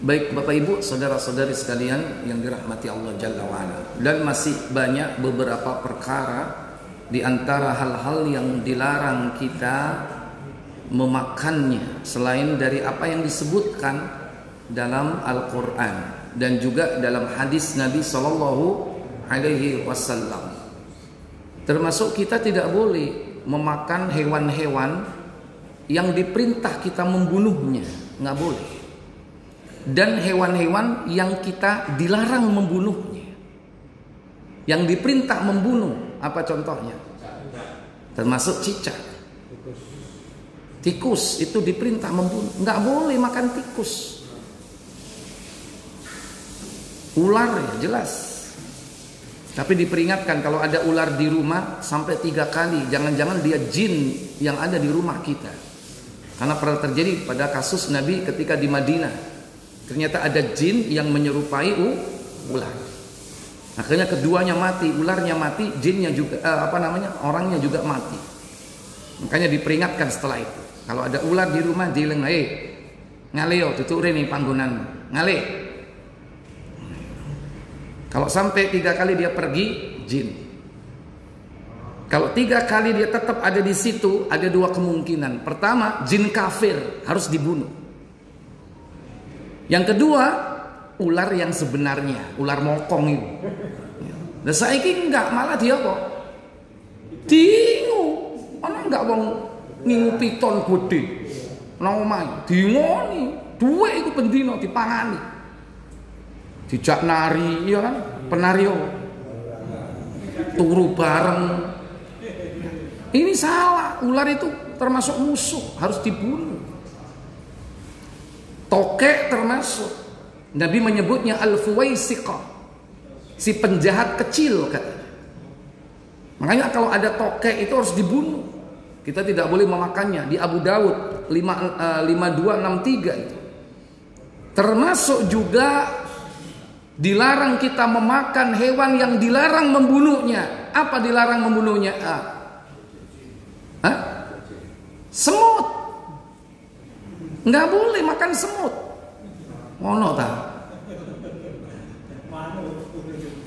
Baik Bapak Ibu, saudara-saudari sekalian yang dirahmati Allah Jalla wa'ala. Dan masih banyak beberapa perkara di antara hal-hal yang dilarang kita memakannya selain dari apa yang disebutkan dalam Al-Quran dan juga dalam hadis Nabi SAW. Termasuk kita tidak boleh memakan hewan-hewan yang diperintah kita membunuhnya, nggak boleh. Dan hewan-hewan yang kita dilarang membunuhnya, yang diperintah membunuh, apa contohnya? Termasuk cicak, tikus itu diperintah membunuh, nggak boleh makan tikus. Ular ya jelas, tapi diperingatkan kalau ada ular di rumah sampai 3 kali, jangan-jangan dia jin yang ada di rumah kita. Karena pernah terjadi pada kasus Nabi ketika di Madinah, ternyata ada jin yang menyerupai ular. Akhirnya keduanya mati, ularnya mati, jinnya juga orangnya juga mati. Makanya diperingatkan setelah itu. Kalau ada ular di rumah, dileng, ngaleo tuturi nih panggonan, ngale. Kalau sampai 3 kali dia pergi, jin. Kalau 3 kali dia tetap ada di situ, ada 2 kemungkinan. Pertama, jin kafir, harus dibunuh. Yang kedua, ular yang sebenarnya, ular mokong itu. Nah saiki enggak, malah dia kok dingu. Ana enggak wong ngingu piton gede nang omahe, dingoni, duwe iku bendina dipangani. Dijak nari, iya kan? Penari turu bareng. Ini salah, ular itu termasuk musuh, harus dibunuh. Tokek termasuk. Nabi menyebutnya al-fuwaisiqah, si penjahat kecil katanya. Makanya kalau ada tokek itu harus dibunuh. Kita tidak boleh memakannya. Di Abu Dawud 5263 itu. Termasuk juga dilarang kita memakan hewan yang dilarang membunuhnya. Apa dilarang membunuhnya? Semut. Nggak boleh makan semut. Ngono ta?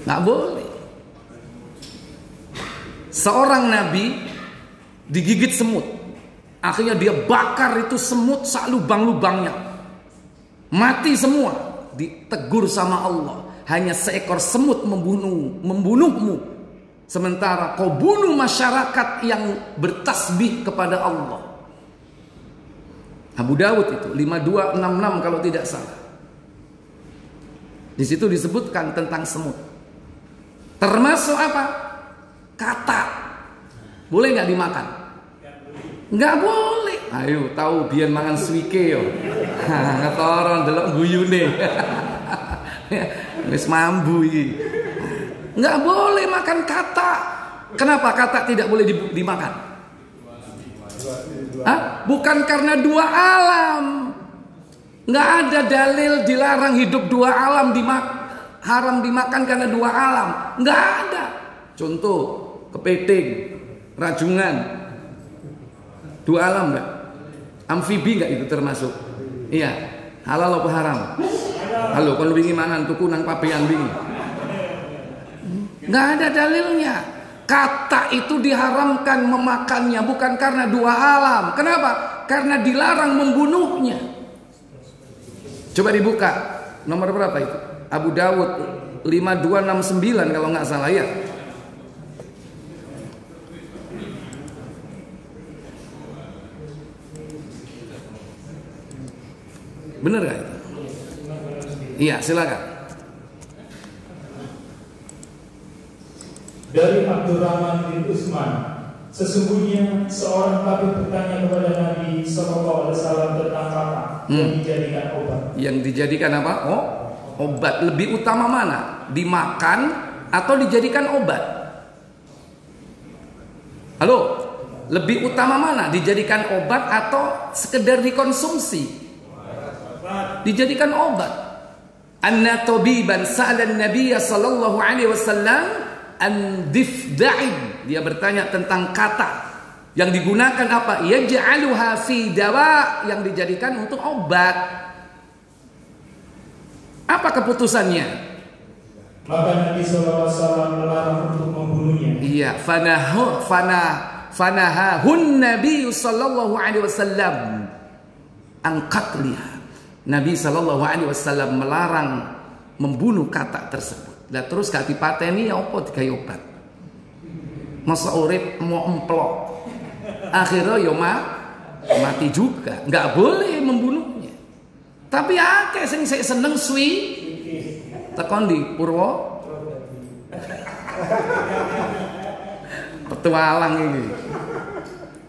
Nggak boleh. Seorang nabi digigit semut. Akhirnya dia bakar itu semut sak lubang-lubangnya. Mati semua. Ditegur sama Allah, hanya seekor semut membunuhmu, sementara kau bunuh masyarakat yang bertasbih kepada Allah. Abu Dawud itu 5266 kalau tidak salah. Di situ disebutkan tentang semut. Termasuk apa? Kata. Boleh nggak dimakan? Nggak boleh. Ayo tahu biar mangan suike yo. Ngetoron delok guyune. Wis mambu iki. Nggak boleh makan kata. Kenapa kata tidak boleh dimakan? Bukan karena 2 alam. Nggak ada dalil dilarang hidup 2 alam haram dimakan karena 2 alam. Nggak ada. Contoh kepiting, rajungan. 2 alam enggak? Amfibi enggak itu termasuk? Iya. Halal apa haram? Halo, kalau wingi mangan tuku nang pabean wingi. Enggak ada dalilnya. Kata itu diharamkan memakannya bukan karena 2 alam. Kenapa? Karena dilarang membunuhnya. Coba dibuka. Nomor berapa itu? Abu Dawud 5269 kalau enggak salah ya. Benar gak itu? Iya, silakan. Dari Abdurrahman bin Utsman, sesungguhnya seorang tabib bertanya kepada Nabi SAW tentang kata yang dijadikan obat. Yang dijadikan apa? Obat. Lebih utama mana? Dimakan atau dijadikan obat? Halo? Lebih utama mana? Dijadikan obat atau sekedar dikonsumsi? Dijadikan obat. Anna tabiban sa'ala an-nabiy sallallahu alaihi wasallam an difda'in. Dia bertanya tentang kata yang digunakan apa? Yaj'aluha fi dawa, yang dijadikan untuk obat. Apa keputusannya? Maka Nabi sallallahu alaihi wasallam melarang untuk membunuhnya. Iya, fanahahun Nabi sallallahu alaihi wasallam an qatliha. Nabi sallallahu alaihi wasallam melarang membunuh kata tersebut. Lah terus gak dipateni ya apa digawe obat. Masa urip mau emplok. Akhirnya ya mati juga. Nggak boleh membunuhnya. Tapi akeh sing sik seneng suwi tekon di Purwo petualang ini.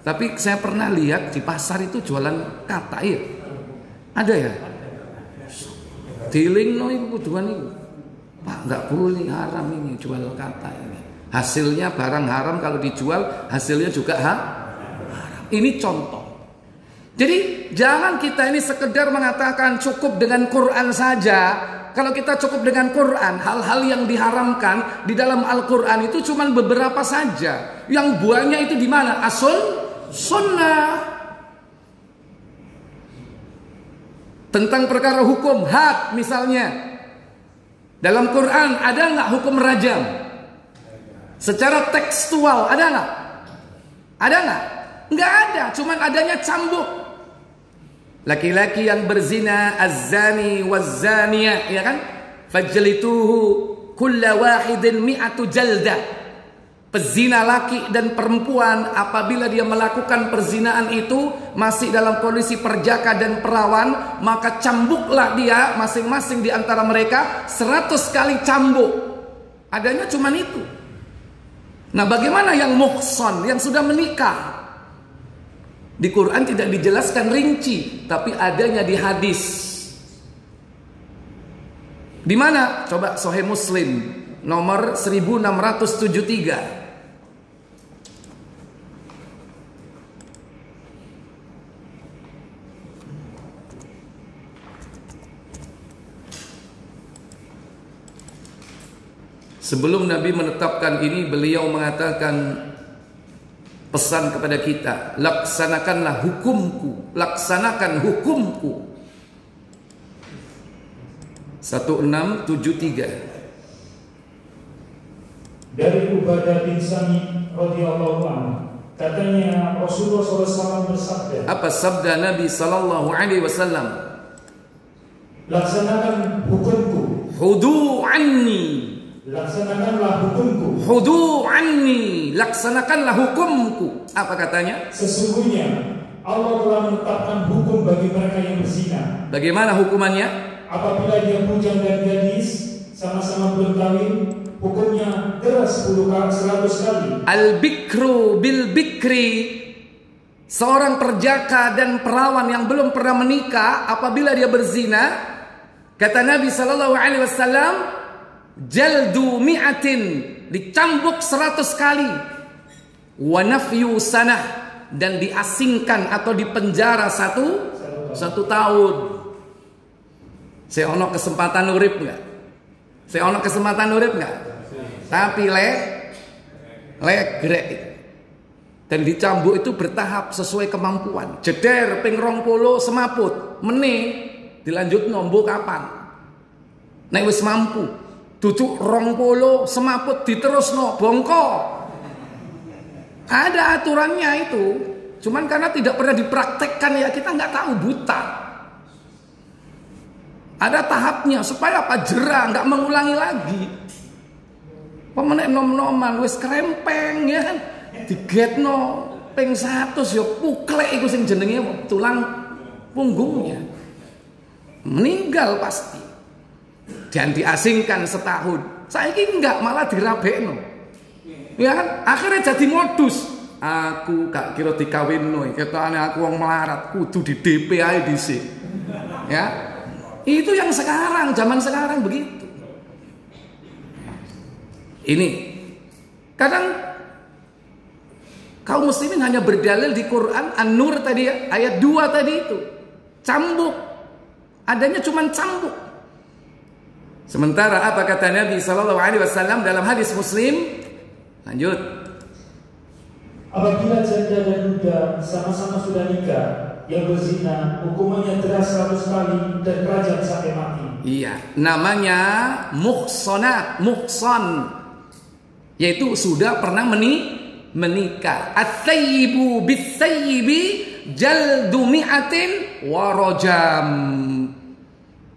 Tapi saya pernah lihat di pasar itu jualan kata ya. Ada ya? Dilingno iku kuduan iku. Pak, nggak boleh, haram ini jual kata ini. Hasilnya barang haram kalau dijual, hasilnya juga haram. Ini contoh. Jadi jangan kita ini sekedar mengatakan cukup dengan Quran saja. Kalau kita cukup dengan Quran, hal-hal yang diharamkan di dalam Al-Quran itu cuma beberapa saja. Yang buahnya itu di mana? Sunnah. Tentang perkara hukum had misalnya, dalam Quran ada nggak hukum rajam? Secara tekstual ada nggak? Ada nggak? Nggak ada, cuman adanya cambuk. Laki-laki yang berzina, az-zani waz-zaniyah, ya kan? Fajlituhu kulla wahidin mi'atu jaldah. Pezina laki dan perempuan apabila dia melakukan perzinaan itu masih dalam kondisi perjaka dan perawan, maka cambuklah dia masing-masing di antara mereka 100 kali cambuk. Adanya cuman itu. Nah, bagaimana yang muhsan, yang sudah menikah? Di Quran tidak dijelaskan rinci, tapi adanya di hadis. Di mana? Coba Sahih Muslim nomor 1673. Sebelum Nabi menetapkan ini, beliau mengatakan pesan kepada kita, laksanakanlah hukumku, laksanakan hukumku. 1673. Dari Ubadah bin Sami radhiyallahu anhu, katanya Rasulullah SAW bersabda. Apa sabda Nabi sallallahu alaihi wasallam? Laksanakan hukumku. Hudu anni. Laksanakanlah hukumku. Hudu anni, laksanakanlah hukumku. Apa katanya? Sesungguhnya Allah telah menetapkan hukum bagi mereka yang berzina. Bagaimana hukumannya? Apabila dia bujang dan gadis sama-sama belum kawin, hukumnya deras 100 kali. Al-bikru bil bikri. Seorang perjaka dan perawan yang belum pernah menikah apabila dia berzina, kata Nabi sallallahu alaihi wasallam, jaldu mi'atin, dicambuk 100 kali, wa nafyu sanah, dan diasingkan atau dipenjara satu tahun. Saya ono kesempatan urip nggak? Saya ono kesempatan urip nggak? Tapi grek. Dan dicambuk itu bertahap sesuai kemampuan. Jeder ping 20 semaput, meneh dilanjut nombok kapan? Nek wis mampu. Duduk 20 semaput diterusno bongko. Ada aturannya itu. Cuman karena tidak pernah dipraktekkan ya kita nggak tahu, buta. Ada tahapnya supaya apa? Jerah, nggak mengulangi lagi. Pemenek nom-noman wis krempeng ya kan. Digetno ping 100 ya puklek iku sing jenenge tulang punggungnya. Meninggal pasti. Dan diasingkan setahun. Saiki enggak, malah dirabekno. Ya kan? Akhirnya jadi modus. Aku gak kira dikawinno, ketokane aku wong melarat, kudu di DP ae dhisik. Ya. Itu yang sekarang, zaman sekarang begitu. Ini kadang kaum muslimin hanya berdalil di Quran An-Nur tadi ya, ayat 2 tadi itu. Cambuk. Adanya cuman cambuk. Sementara apa kata Nabi sallallahu alaihi wasallam dalam hadis Muslim? Lanjut. Apabila janda dan duda sama-sama sudah nikah, yang berzina hukumannya deras 100 kali dan rajam sampai mati. Iya, namanya muhsanat, muhsan, yaitu sudah pernah menikah. At-thayyibu bis-thayyibi jaldu mi'atin wa rajam.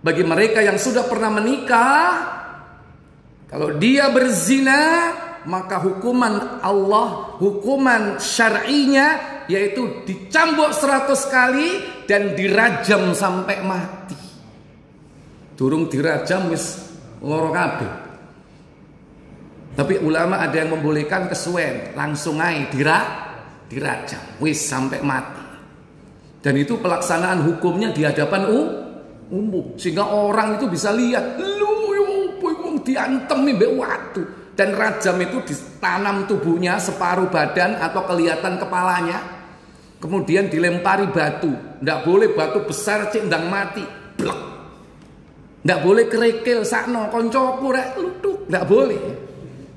Bagi mereka yang sudah pernah menikah, kalau dia berzina, maka hukuman Allah, hukuman syar'inya yaitu dicambuk 100 kali dan dirajam sampai mati. Durung dirajam wis loro kabeh. Tapi ulama ada yang membolehkan kesuwen, langsung aja dirajam wis sampai mati. Dan itu pelaksanaan hukumnya di hadapan umum, sehingga orang itu bisa lihat, lu diantem mbek watu. Dan rajam itu ditanam tubuhnya separuh badan atau kelihatan kepalanya, kemudian dilempari batu. Ndak boleh batu besar cek ndang mati, blek. Ndak boleh kerikil sakno koncoku rek luduk, ndak boleh.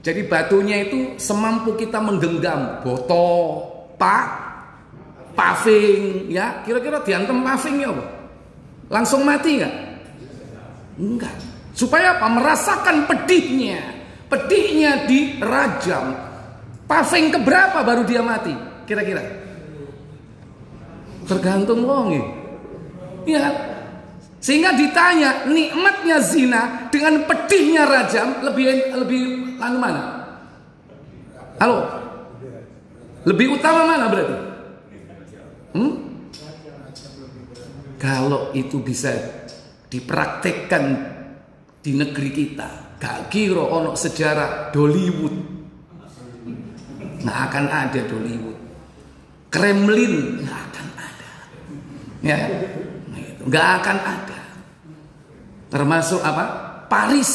Jadi batunya itu semampu kita menggenggam, botol, paving, ya. Kira-kira diantem paving ya apa? Langsung mati nggak? Enggak. Supaya apa? Merasakan pedihnya. Pedihnya dirajam. Paving keberapa baru dia mati? Kira-kira? Tergantung wong ya. Sehingga ditanya, nikmatnya zina dengan pedihnya rajam lebih anu mana? Halo? Lebih utama mana berarti? Kalau itu bisa dipraktekkan di negeri kita, gak kira ono sejarah Dollywood. Nggak akan ada Dollywood. Kremlin nggak akan ada. Ya, nggak akan ada. Termasuk apa? Paris,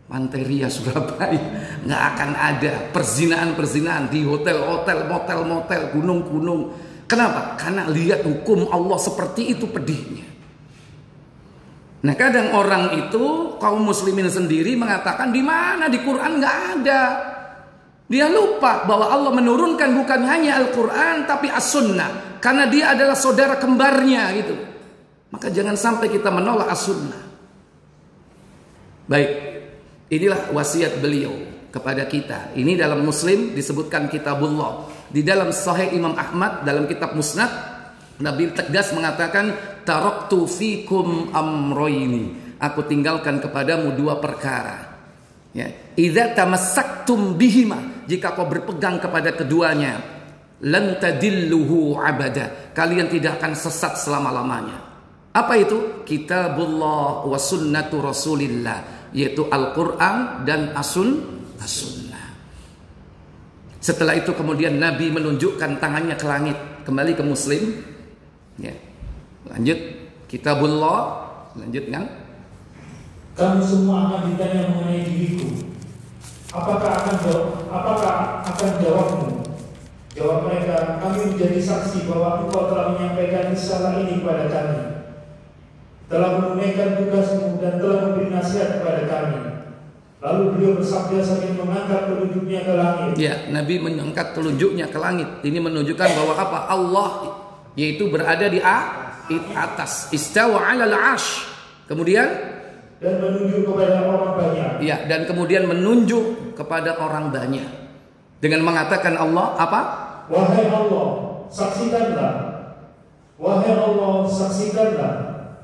Pantai Ria Surabaya, nggak akan ada perzinahan di hotel-hotel, motel-motel, gunung-gunung. Kenapa? Karena lihat hukum Allah seperti itu pedihnya. Nah, kadang orang itu kaum muslimin sendiri mengatakan di mana di Quran nggak ada. Dia lupa bahwa Allah menurunkan bukan hanya Al-Quran tapi As-Sunnah, karena dia adalah saudara kembarnya gitu. Maka jangan sampai kita menolak As-Sunnah. Baik, inilah wasiat beliau kepada kita. Ini dalam Muslim disebutkan Kitabullah. Di dalam Sahih Imam Ahmad dalam kitab Musnad, Nabi tegas mengatakan, taraktu fikum amroini. Aku tinggalkan kepadamu dua perkara. Ya, idza tamassaktum bihima, jika kau berpegang kepada keduanya, lan tadilluhu abada, kalian tidak akan sesat selama-lamanya. Apa itu? Kitabullah wa sunnatu Rasulillah, yaitu Al-Quran dan As-Sunnah. Setelah itu kemudian Nabi menunjukkan tangannya ke langit. Kembali ke Muslim ya. Lanjut Kitabullah. Lanjutkan. Kamu semua akan ditanya mengenai diriku. Apakah akan jawabmu? Jawab mereka, kami menjadi saksi bahwa engkau telah menyampaikan risalah ini kepada kami, telah menunaikan tugasmu dan telah memberi nasihat kepada kami. Lalu beliau bersabda sambil mengangkat telunjuknya ke langit. Ya, Nabi mengangkat telunjuknya ke langit. Ini menunjukkan bahwa apa? Allah yaitu berada di atas. Istawa 'alal 'arsy. Kemudian dan menunjuk kepada orang banyak. Ya, dan kemudian menunjuk kepada orang banyak dengan mengatakan Allah apa? Wahai Allah, saksikanlah. Wahai Allah, saksikanlah.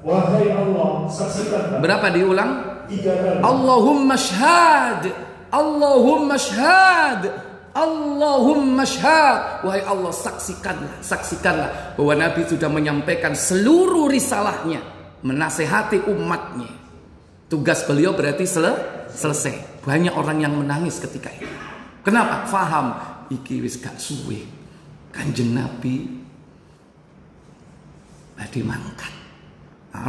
Wahai Allah, saksikanlah. Berapa diulang? 3 kali. Allahumma syhad. Allahumma syhad. Allahumma syhad. Wahai Allah, saksikanlah. Saksikanlah bahwa Nabi sudah menyampaikan seluruh risalahnya, menasehati umatnya. Tugas beliau berarti selesai. Banyak orang yang menangis ketika itu. Kenapa? Faham iki wis gak suwe. Kanjeng Nabi badhe mangkat.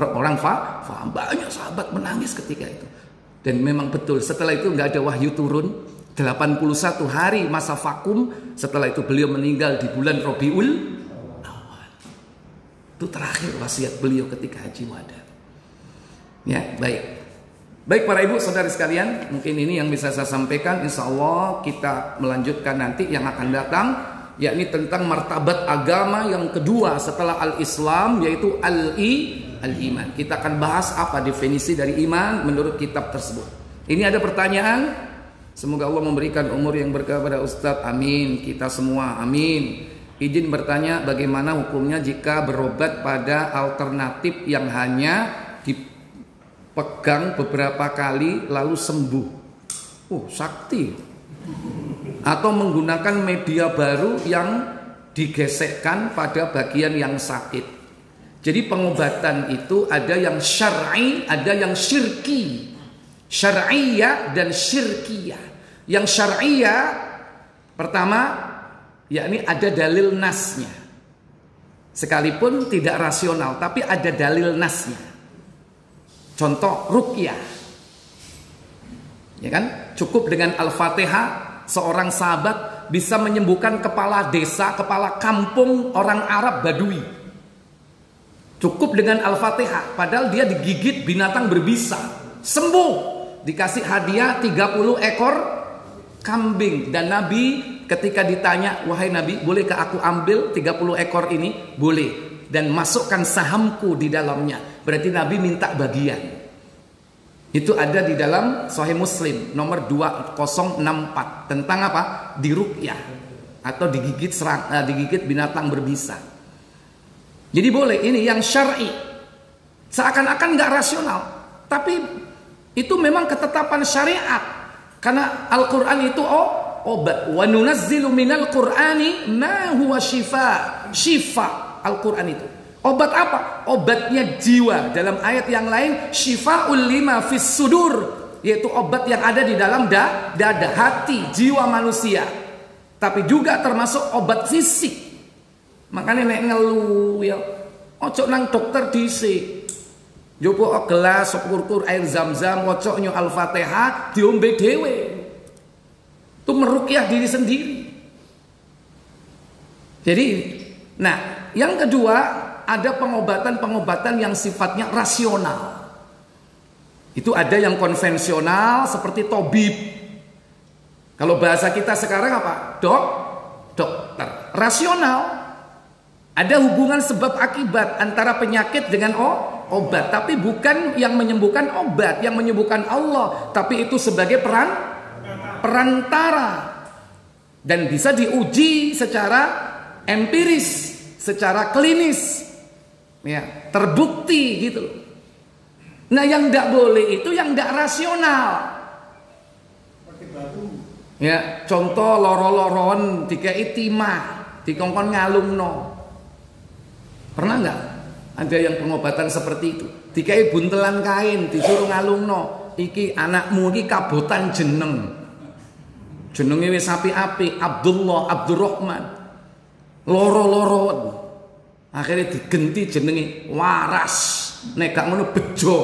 Orang faham, banyak sahabat menangis ketika itu. Dan memang betul, setelah itu nggak ada wahyu turun. 81 hari masa vakum. Setelah itu beliau meninggal di bulan Rabiul Awal. Itu terakhir wasiat beliau ketika haji wada. Ya, baik. Baik para ibu saudari sekalian, mungkin ini yang bisa saya sampaikan. Insya Allah kita melanjutkan nanti yang akan datang, yakni tentang martabat agama yang kedua setelah al-Islam, yaitu al-iman. Kita akan bahas apa definisi dari iman menurut kitab tersebut. Ini ada pertanyaan. Semoga Allah memberikan umur yang berkah pada Ustadz. Amin. Kita semua amin. Izin bertanya, bagaimana hukumnya jika berobat pada alternatif yang hanya dipegang beberapa kali lalu sembuh? Sakti. Atau menggunakan media baru yang digesekkan pada bagian yang sakit. Jadi pengobatan itu ada yang syar'i, ada yang syirki. Syar'iyah dan syirkiyah. Yang syar'iyah pertama, yakni ada dalil nasnya. Sekalipun tidak rasional, tapi ada dalil nasnya. Contoh ruqyah. Ya kan? Cukup dengan Al-Fatihah, seorang sahabat bisa menyembuhkan kepala desa, kepala kampung orang Arab Badui. Cukup dengan Al-Fatihah, padahal dia digigit binatang berbisa, sembuh. Dikasih hadiah 30 ekor kambing. Dan Nabi ketika ditanya, wahai Nabi, bolehkah aku ambil 30 ekor ini? Boleh. Dan masukkan sahamku di dalamnya. Berarti Nabi minta bagian. Itu ada di dalam Sahih Muslim nomor 2064 tentang apa? Diruqyah atau digigit binatang berbisa. Jadi boleh, ini yang syar'i. Seakan-akan nggak rasional, tapi itu memang ketetapan syariat. Karena Al-Qur'an itu obat. Wa nunazzilu minal Qur'ani ma huwa shifa. Shifa Al-Qur'an itu. Obat apa? Obatnya jiwa. Dalam ayat yang lain, syifa'ul lima fis sudur, yaitu obat yang ada di dalam dada, hati, jiwa manusia. Tapi juga termasuk obat fisik. Makanya nek ngeluh ya, ojo nang dokter dhisik. Jopo gelas sop air zam-zam, ojo nyo Al-Fatihah diombe dhewe. Itu meruqyah diri sendiri. Jadi, nah, yang kedua, ada pengobatan-pengobatan yang sifatnya rasional. Itu ada yang konvensional seperti tabib. Kalau bahasa kita sekarang apa? Dokter. Rasional. Ada hubungan sebab akibat antara penyakit dengan obat, tapi bukan yang menyembuhkan obat, yang menyembuhkan Allah, tapi itu sebagai perantara. Dan bisa diuji secara empiris, secara klinis. Ya, terbukti gitu. Nah, yang tidak boleh itu yang tidak rasional. Ya, contoh loro-loron dikai timah, dikongkon ngalungno. Pernah nggak ada yang pengobatan seperti itu? Dikai buntelan kain, disuruh ngalungno. Iki anakmu iki kabotan jeneng. Jenenge wis apik-apik, Abdullah, Abdurrahman. Loro-loron. Akhirnya digenti jenenge Waras. Nek gak ngono Bejo.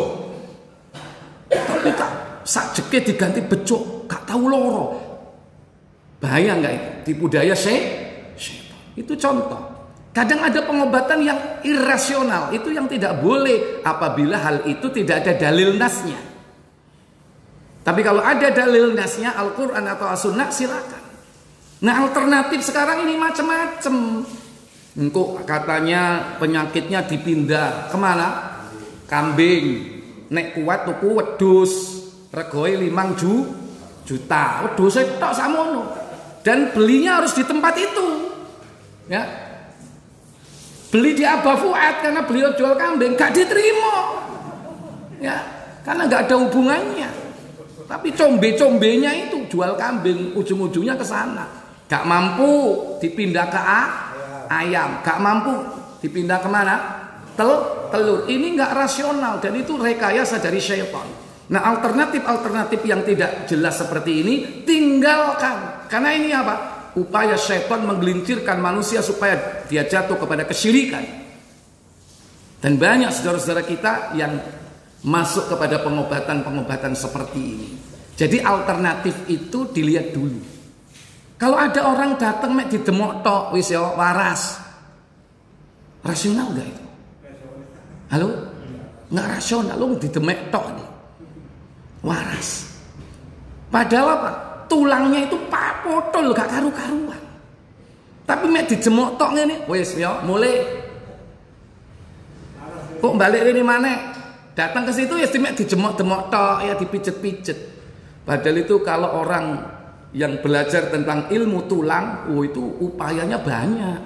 Tapi tak sakjeke diganti Bejo, gak tahu loro. Bahaya enggak itu? Tipu daya setan. Itu contoh. Kadang ada pengobatan yang irasional, itu yang tidak boleh apabila hal itu tidak ada dalil nasnya. Tapi kalau ada dalil nasnya, Al-Quran atau As-Sunnah, silakan. Nah, alternatif sekarang ini macam-macam. Engkau katanya penyakitnya dipindah kemana? Kambing. Nek kuat tuku wedhus, regoe 5 juta. Wedhus tok samono. Dan belinya harus di tempat itu. Ya. Beli di Abah Fuad karena beliau jual kambing, gak diterima. Ya, karena gak ada hubungannya. Tapi combe-combenya itu jual kambing, ujung-ujungnya ke sana. Gak mampu dipindah ke ayam, gak mampu dipindah kemana? Telur. Ini gak rasional dan itu rekayasa dari syaitan. Nah, alternatif yang tidak jelas seperti ini tinggalkan. Karena ini apa? Upaya syaitan menggelincirkan manusia supaya dia jatuh kepada kesyirikan. Dan banyak saudara-saudara kita yang masuk kepada pengobatan-pengobatan seperti ini. Jadi alternatif itu dilihat dulu. Kalau ada orang datang mek didemok tok wis ya waras. Rasional enggak itu? Halo? Enggak rasional, lu didemek tok nih. Waras. Padahal apa? Tulangnya itu potol gak karu-karuan. Tapi mek dijemok tok ngene, wis ya mulai. Kok balik ini maneh? Datang ke situ ya mek dijemok-demok tok, ya dipijet-pijet. Padahal itu kalau orang yang belajar tentang ilmu tulang, itu upayanya banyak.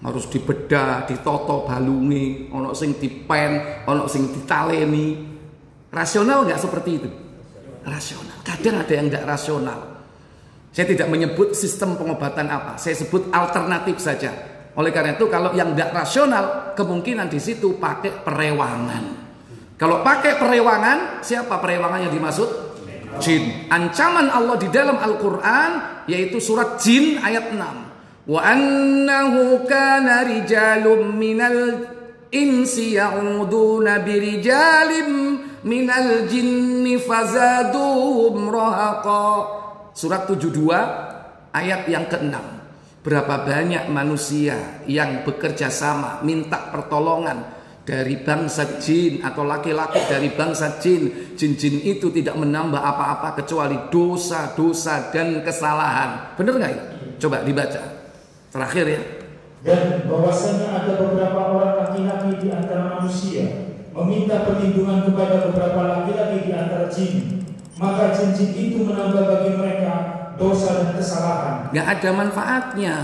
Harus dibedah, ditoto balungi, ono sing dipen, ono sing ditaleni. Rasional enggak seperti itu? Rasional. Kadang ada yang tidak rasional. Saya tidak menyebut sistem pengobatan apa, saya sebut alternatif saja. Oleh karena itu kalau yang tidak rasional, kemungkinan di situ pakai perewangan. Kalau pakai perewangan, siapa perewangan yang dimaksud? Jin. Ancaman Allah di dalam Al-Quran yaitu surat Jin ayat 6. Wa annahu kana rijalun minal insi ya'uduna birijalim minal jinni fazaduhum rahaqa. Surat 72 ayat yang ke-6. Berapa banyak manusia yang bekerja sama minta pertolongan dari bangsa jin atau laki-laki dari bangsa jin. Jin-jin itu tidak menambah apa-apa kecuali dosa-dosa dan kesalahan. Benar nggak itu? Coba dibaca. Terakhir ya. Dan bahwasanya ada beberapa orang laki-laki di antara manusia meminta perlindungan kepada beberapa laki-laki di antara jin. Maka jin-jin itu menambah bagi mereka dosa dan kesalahan. Nggak ada manfaatnya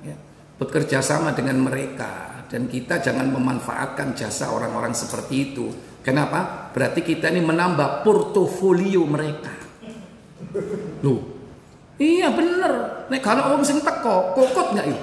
ya. Bekerja sama dengan mereka. Dan kita jangan memanfaatkan jasa orang-orang seperti itu. Kenapa? Berarti kita ini menambah portofolio mereka. Loh, iya bener. Nek kalau orang sing teko, kokot nggak itu?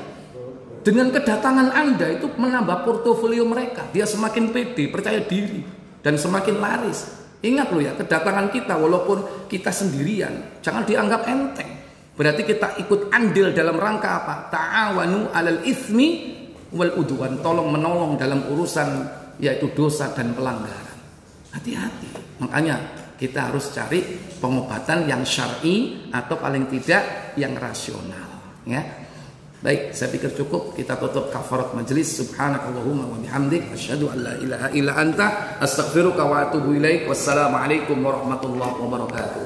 Dengan kedatangan Anda itu menambah portofolio mereka. Dia semakin pede, percaya diri, dan semakin laris. Ingat loh ya, kedatangan kita walaupun kita sendirian, jangan dianggap enteng. Berarti kita ikut andil dalam rangka apa? Ta'awanu 'alal itsmi wal udwan. Tolong menolong dalam urusan yaitu dosa dan pelanggaran. Hati-hati. Makanya kita harus cari pengobatan yang syar'i atau paling tidak yang rasional, ya. Baik, saya pikir cukup. Kita tutup kafarat majelis. Subhanakallahumma wa bihamdik asyhadu an la ilaha illa anta astaghfiruka wa atubu ilaik. Wassalamualaikum warahmatullahi wabarakatuh.